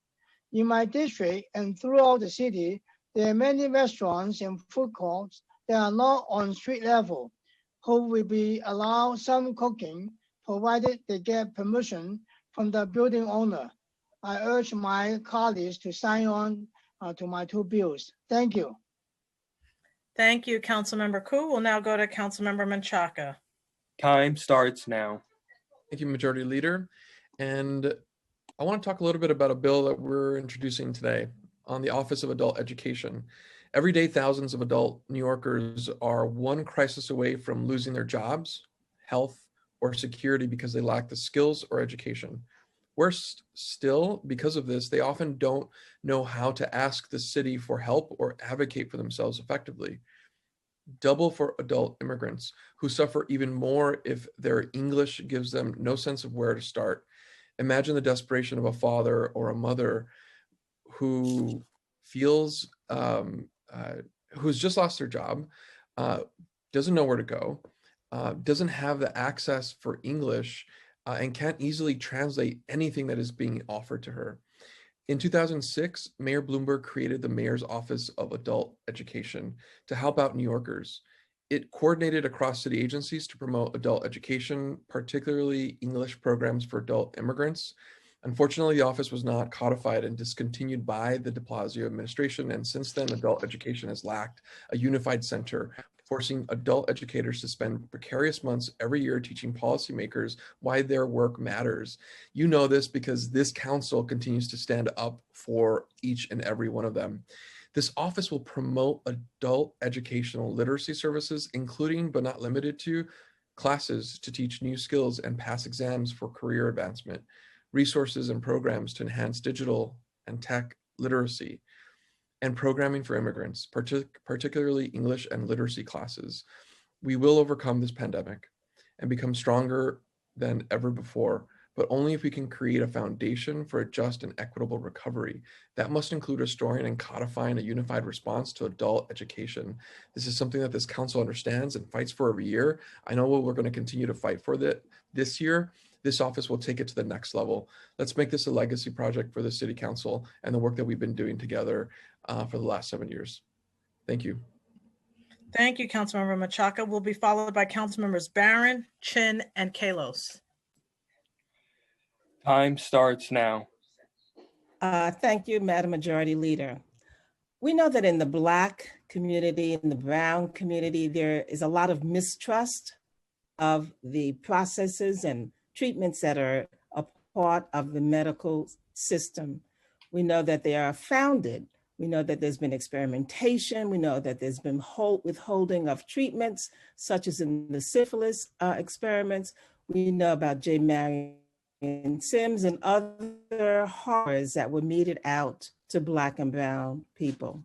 In my district and throughout the city, there are many restaurants and food courts that are not on street level, who will be allowed some cooking, provided they get permission from the building owner. I urge my colleagues to sign on to my two bills. Thank you. Thank you, Councilmember Ku. We'll now go to Councilmember Menchaca. Time starts now. Thank you, Majority Leader. And I want to talk a little bit about a bill that we're introducing today on the Office of Adult Education. Every day, thousands of adult New Yorkers are one crisis away from losing their jobs, health, or security because they lack the skills or education. Worse still, because of this, they often don't know how to ask the city for help or advocate for themselves effectively. Double for adult immigrants, who suffer even more if their English gives them no sense of where to start. Imagine the desperation of a father or a mother who feels, who's just lost their job, doesn't know where to go, doesn't have the access for English, and can't easily translate anything that is being offered to her. In 2006, Mayor Bloomberg created the Mayor's Office of Adult Education to help out New Yorkers. It coordinated across city agencies to promote adult education, particularly English programs for adult immigrants. Unfortunately, the office was not codified and discontinued by the de Blasio administration, and since then, adult education has lacked a unified center, forcing adult educators to spend precarious months every year teaching policymakers why their work matters. You know this because this council continues to stand up for each and every one of them. This office will promote adult educational literacy services, including but not limited to classes to teach new skills and pass exams for career advancement, resources and programs to enhance digital and tech literacy, and programming for immigrants, particularly English and literacy classes. We will overcome this pandemic and become stronger than ever before, but only if we can create a foundation for a just and equitable recovery. That must include restoring and codifying a unified response to adult education. This is something that this council understands and fights for every year. I know we're going to continue to fight for that this year. This office will take it to the next level. Let's make this a legacy project for the City Council and the work that we've been doing together for the last 7 years. Thank you. Thank you, Councilmember Menchaca. Will be followed by Councilmembers Barron, Chin, and Kalos. Time starts now. Thank you, Madam Majority Leader. We know that in the Black community, in the Brown community, there is a lot of mistrust of the processes and treatments that are a part of the medical system. We know that they are founded. We know that there's been experimentation. We know that there's been withholding of treatments, such as in the syphilis experiments. We know about J. Marion Sims and other horrors that were meted out to Black and Brown people.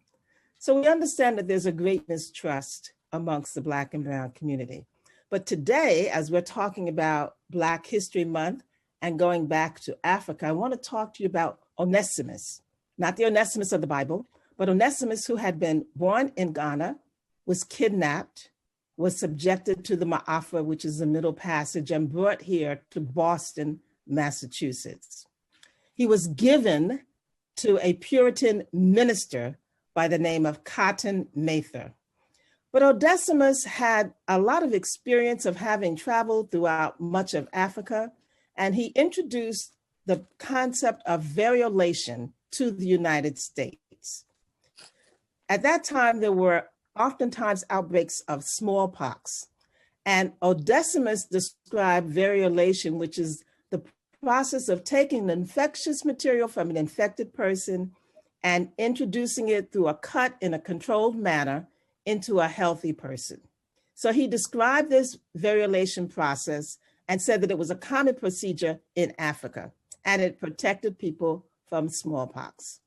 So we understand that there's a great mistrust amongst the Black and Brown community. But today, as we're talking about Black History Month and going back to Africa, I want to talk to you about Onesimus, not the Onesimus of the Bible, but Onesimus, who had been born in Ghana, was kidnapped, was subjected to the Ma'afa, which is the Middle Passage, and brought here to Boston, Massachusetts. He was given to a Puritan minister by the name of Cotton Mather. But Onesimus had a lot of experience of having traveled throughout much of Africa, and he introduced the concept of variolation to the United States. At that time, there were oftentimes outbreaks of smallpox, And Odesimus described variolation, which is the process of taking an infectious material from an infected person and introducing it through a cut in a controlled manner into a healthy person. So he described this variolation process and said that it was a common procedure in Africa, and it protected people from smallpox.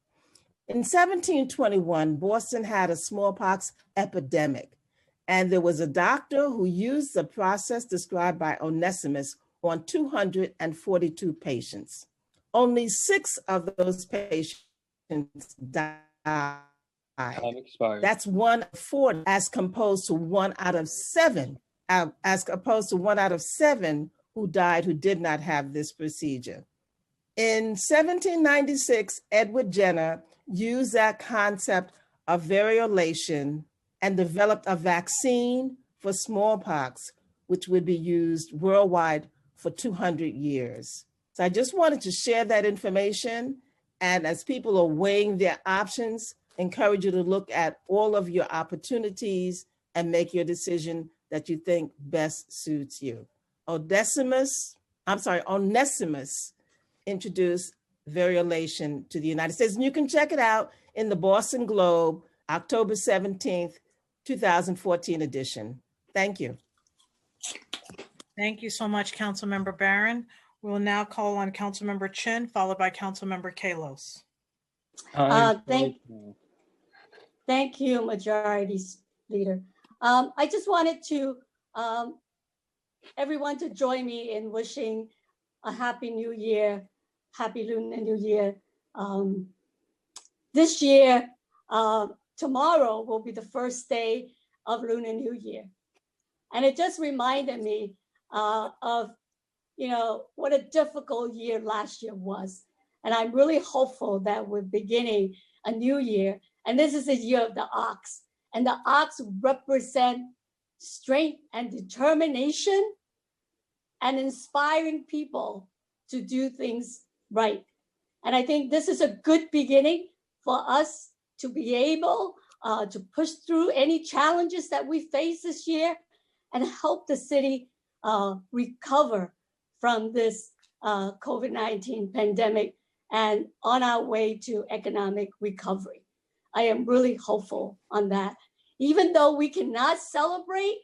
In 1721, Boston had a smallpox epidemic, and there was a doctor who used the process described by Onesimus on 242 patients. Only 6 of those patients died. Time expired. That's 1 of 4, as opposed to 1 out of 7, who died who did not have this procedure. In 1796, Edward Jenner used that concept of variolation and developed a vaccine for smallpox, which would be used worldwide for 200 years. So I just wanted to share that information. And as people are weighing their options, encourage you to look at all of your opportunities and make your decision that you think best suits you. Onesimus introduced variolation to the United States. And you can check it out in the Boston Globe, October 17th, 2014 edition. Thank you. Thank you so much, Councilmember Barron. We will now call on Councilmember Chin, followed by Councilmember Kalos. Thank you, Majority Leader. I just wanted to everyone to join me in wishing a Happy New Year, Happy Lunar New Year. This year, tomorrow will be the first day of Lunar New Year. And it just reminded me of, what a difficult year last year was. And I'm really hopeful that we're beginning a new year. And this is the year of the ox. And the ox represent strength and determination and inspiring people to do things right. And I think this is a good beginning for us to be able to push through any challenges that we face this year and help the city recover from this COVID-19 pandemic and on our way to economic recovery. I am really hopeful on that. Even though we cannot celebrate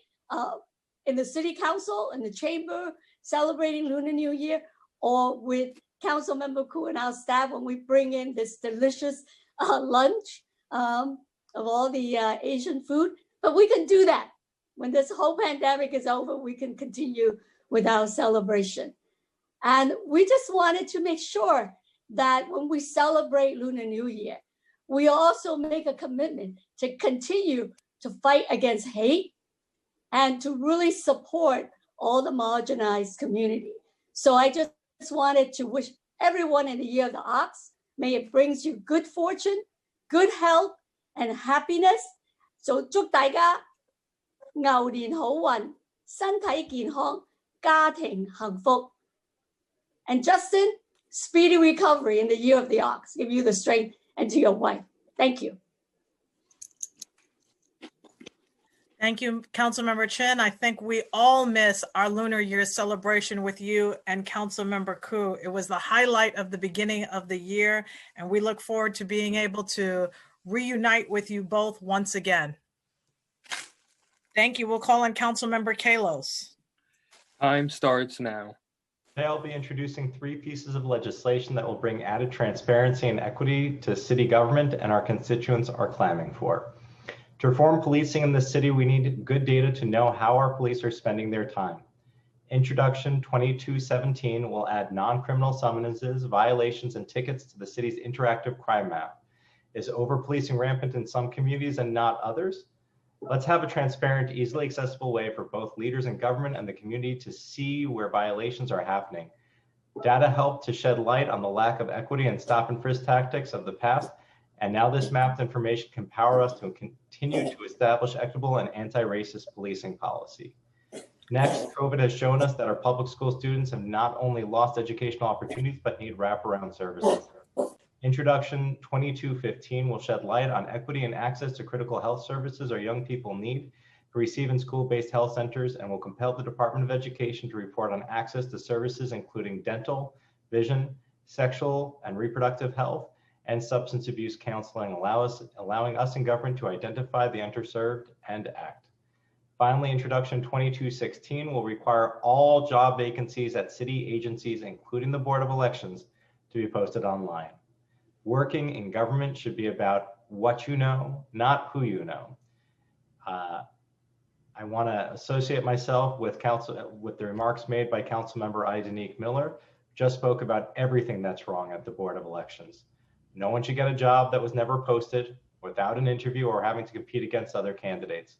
in the city council and the chamber celebrating Lunar New Year, or with Councilmember Koo and our staff when we bring in this delicious lunch of all the Asian food, but we can do that. When this whole pandemic is over, we can continue with our celebration. And we just wanted to make sure that when we celebrate Lunar New Year, we also make a commitment to continue to fight against hate and to really support all the marginalized community. So I just wanted to wish everyone in the Year of the Ox, may it brings you good fortune, good health, and happiness. So 祝大家牛年好運，身體健康，家庭幸福。And Justin, speedy recovery in the Year of the Ox. Give you the strength and to your wife. Thank you. Thank you, Councilmember Chin. I think we all miss our Lunar Year celebration with you and Councilmember Koo. It was the highlight of the beginning of the year, and we look forward to being able to reunite with you both once again. Thank you. We'll call on Councilmember Kalos. Time starts now. Today I'll be introducing 3 pieces of legislation that will bring added transparency and equity to city government and our constituents are clamoring for. To reform policing in the city, we need good data to know how our police are spending their time. Introduction 2217 will add non-criminal summonses, violations, and tickets to the city's interactive crime map. Is over-policing rampant in some communities and not others? Let's have a transparent, easily accessible way for both leaders in government and the community to see where violations are happening. Data help to shed light on the lack of equity and stop and frisk tactics of the past, and now this mapped information can power us to continue to establish equitable and anti-racist policing policy. Next, COVID has shown us that our public school students have not only lost educational opportunities, but need wraparound services. Introduction 2215 will shed light on equity and access to critical health services our young people need, who receive in school-based health centers and will compel the Department of Education to report on access to services including dental, vision, sexual and reproductive health, and substance abuse counseling, allowing us in government to identify the underserved and act. Finally, Introduction 2216 will require all job vacancies at city agencies, including the Board of Elections, to be posted online. Working in government should be about what you know, not who you know. I want to associate myself with the remarks made by Councilmember Idanique Miller. Just spoke about everything that's wrong at the Board of Elections. No one should get a job that was never posted without an interview or having to compete against other candidates.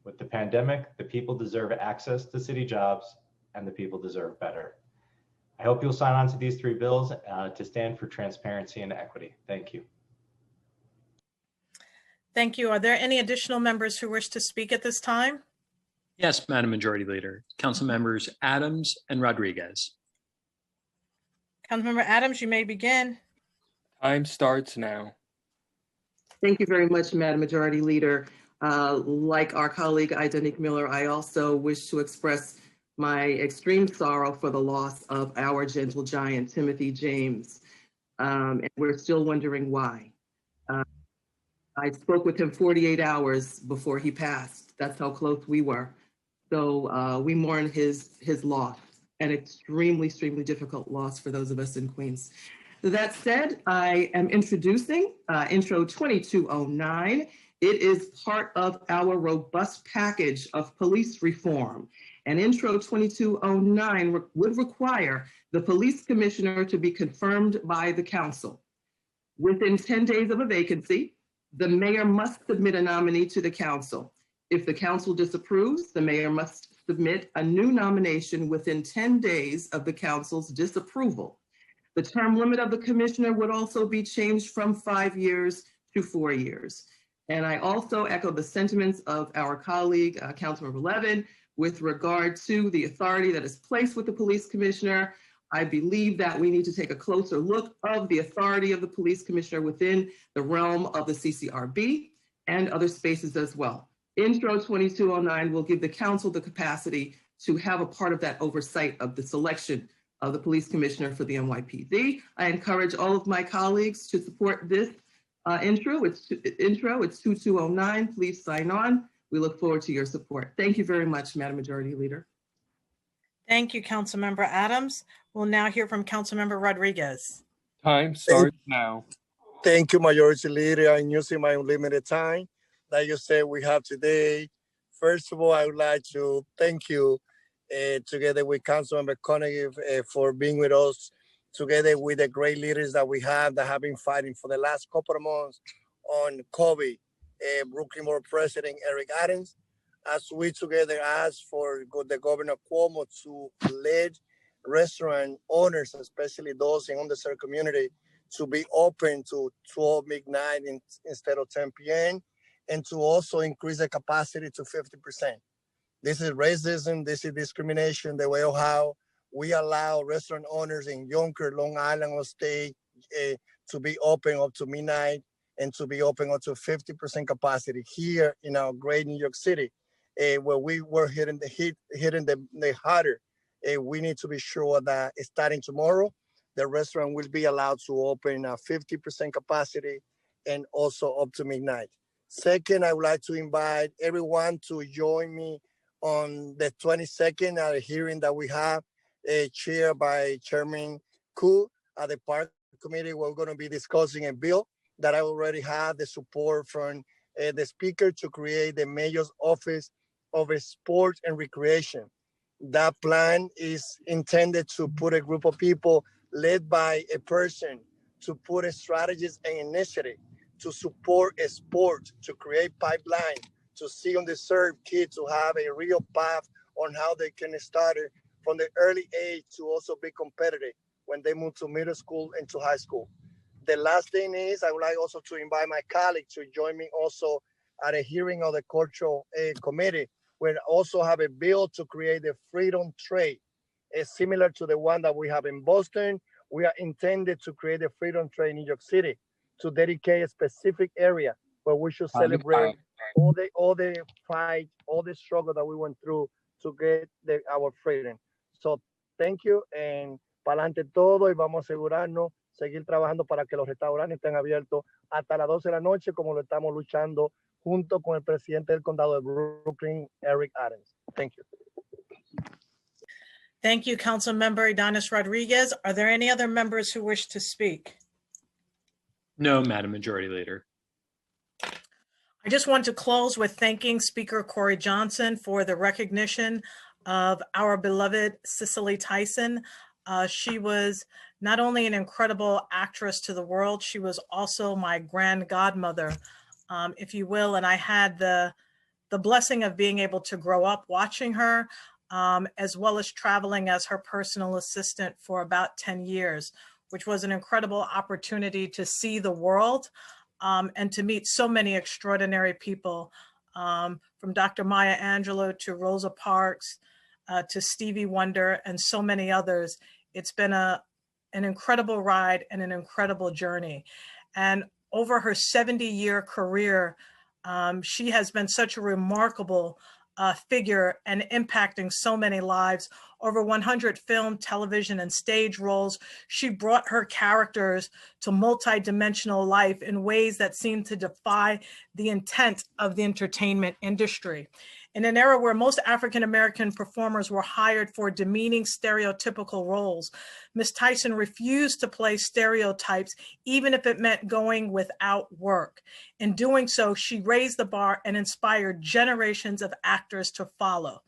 With the pandemic, the people deserve access to city jobs and the people deserve better. I hope you'll sign on to these three bills to stand for transparency and equity. Thank you. Thank you. Are there any additional members who wish to speak at this time? Yes, Madam Majority Leader. Council members Adams and Rodriguez. Councilmember Adams, you may begin. Time starts now. Thank you very much, Madam Majority Leader. Like our colleague Idanique Miller, I also wish to express my extreme sorrow for the loss of our gentle giant, Timothy James. And we're still wondering why. I spoke with him 48 hours before he passed. That's how close we were. So we mourn his loss, an extremely difficult loss for those of us in Queens. That said, I am introducing Intro 2209. It is part of our robust package of police reform. And Intro 2209 would require the police commissioner to be confirmed by the council. Within 10 days of a vacancy, the mayor must submit a nominee to the council. If the council disapproves, the mayor must submit a new nomination within 10 days of the council's disapproval. The term limit of the commissioner would also be changed from 5 years to 4 years. And I also echo the sentiments of our colleague, Councilmember Levin, with regard to the authority that is placed with the police commissioner. I believe that we need to take a closer look of the authority of the police commissioner within the realm of the CCRB and other spaces as well. Intro 2209 will give the council the capacity to have a part of that oversight of the selection of the police commissioner for the NYPD. I encourage all of my colleagues to support this intro. It's 2209. Please sign on. We look forward to your support. Thank you very much, Madam Majority Leader. Thank you, Councilmember Adams. We'll now hear from Councilmember Rodriguez. Time starts now. Thank you, Majority Leader. I'm using my unlimited time that you said we have today. First of all, I would like to thank you together with Councilmember Koenig for being with us, together with the great leaders that we have that have been fighting for the last couple of months on COVID. Brooklyn Borough President Eric Adams, as we together ask for the Governor Cuomo to lead restaurant owners, especially those in underserved community, to be open to 12 midnight instead of 10 p.m. and to also increase the capacity to 50%. This is racism, this is discrimination, the way of how we allow restaurant owners in Yonkers, Long Island, or State to be open up to midnight and to be open up to 50% capacity here in our great New York City, where we were hitting the harder. We need to be sure that starting tomorrow, the restaurant will be allowed to open at 50% capacity and also up to midnight. Second, I would like to invite everyone to join me on the 22nd at a hearing that we have chaired by Chairman Koo at the Park Committee. We're going to be discussing a bill that I already have the support from the speaker to create the mayor's office of sport and recreation. That plan is intended to put a group of people led by a person to put a strategies and initiative to support a sport, to create pipeline, to see underserved kids to have a real path on how they can start it from the early age to also be competitive when they move to middle school and to high school. The last thing is I would like also to invite my colleagues to join me also at a hearing of the cultural committee, where I also have a bill to create the freedom trade, similar to the one that we have in Boston. We are intended to create a freedom trade in New York City to dedicate a specific area where we should celebrate all the fight, all the struggle that we went through to get our freedom. So thank you, and para adelante todo, y vamos a asegurarnos, seguir trabajando para que los restaurantes estén abiertos hasta las 12 de la noche, como lo estamos luchando junto con el presidente del condado de Brooklyn, Eric Adams. Thank you. Thank you, Councilmember Adonis Rodriguez. Are there any other members who wish to speak? No, Madam Majority Leader. I just want to close with thanking Speaker Corey Johnson for the recognition of our beloved Cicely Tyson. She was not only an incredible actress to the world, she was also my grand godmother, if you will. And I had the blessing of being able to grow up watching her, as well as traveling as her personal assistant for about 10 years, which was an incredible opportunity to see the world and to meet so many extraordinary people, from Dr. Maya Angelou to Rosa Parks to Stevie Wonder and so many others. It's been an incredible ride and an incredible journey. And over her 70-year career, she has been such a remarkable figure and impacting so many lives. Over 100 film, television, and stage roles. She brought her characters to multidimensional life in ways that seemed to defy the intent of the entertainment industry. In an era where most African-American performers were hired for demeaning stereotypical roles, Ms. Tyson refused to play stereotypes, even if it meant going without work. In doing so, she raised the bar and inspired generations of actors to follow.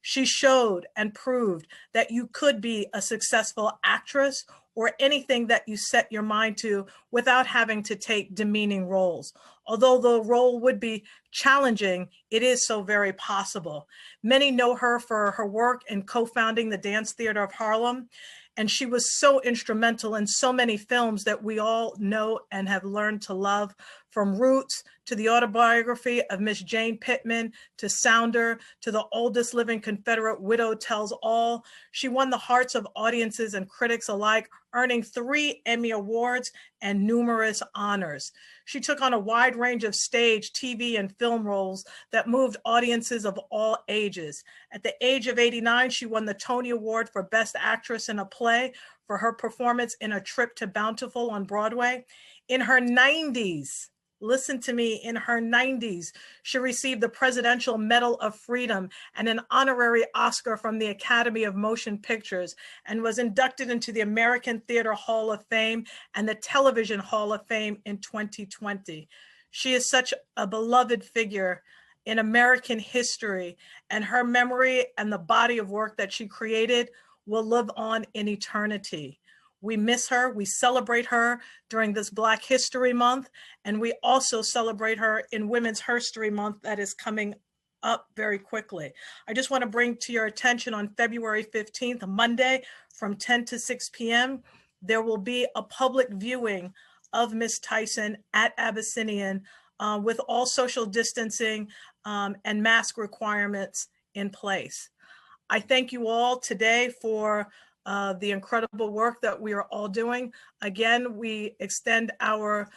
She showed and proved that you could be a successful actress or anything that you set your mind to without having to take demeaning roles. Although the role would be challenging, it is so very possible. Many know her for her work in co-founding the Dance Theater of Harlem, and she was so instrumental in so many films that we all know and have learned to love, from Roots to the autobiography of Miss Jane Pittman, to Sounder, to The Oldest Living Confederate Widow Tells All. She won the hearts of audiences and critics alike, earning 3 Emmy Awards and numerous honors. She took on a wide range of stage, TV, and film roles that moved audiences of all ages. At the age of 89, she won the Tony Award for Best Actress in a Play for her performance in A Trip to Bountiful on Broadway. In her 90s, listen to me, in her 90s, she received the Presidential Medal of Freedom and an honorary Oscar from the Academy of Motion Pictures, and was inducted into the American Theater Hall of Fame and the Television Hall of Fame in 2020. She is such a beloved figure in American history, and her memory and the body of work that she created will live on in eternity. We miss her, we celebrate her during this Black History Month, and we also celebrate her in Women's History Month that is coming up very quickly. I just want to bring to your attention on February 15th, Monday, from 10 to 6 p.m., there will be a public viewing of Ms. Tyson at Abyssinian with all social distancing and mask requirements in place. I thank you all today for the incredible work that we are all doing. Again, we extend our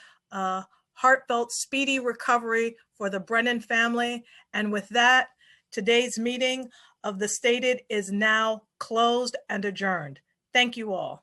heartfelt, speedy recovery for the Brennan family. And with that, today's meeting of the Stated is now closed and adjourned. Thank you all.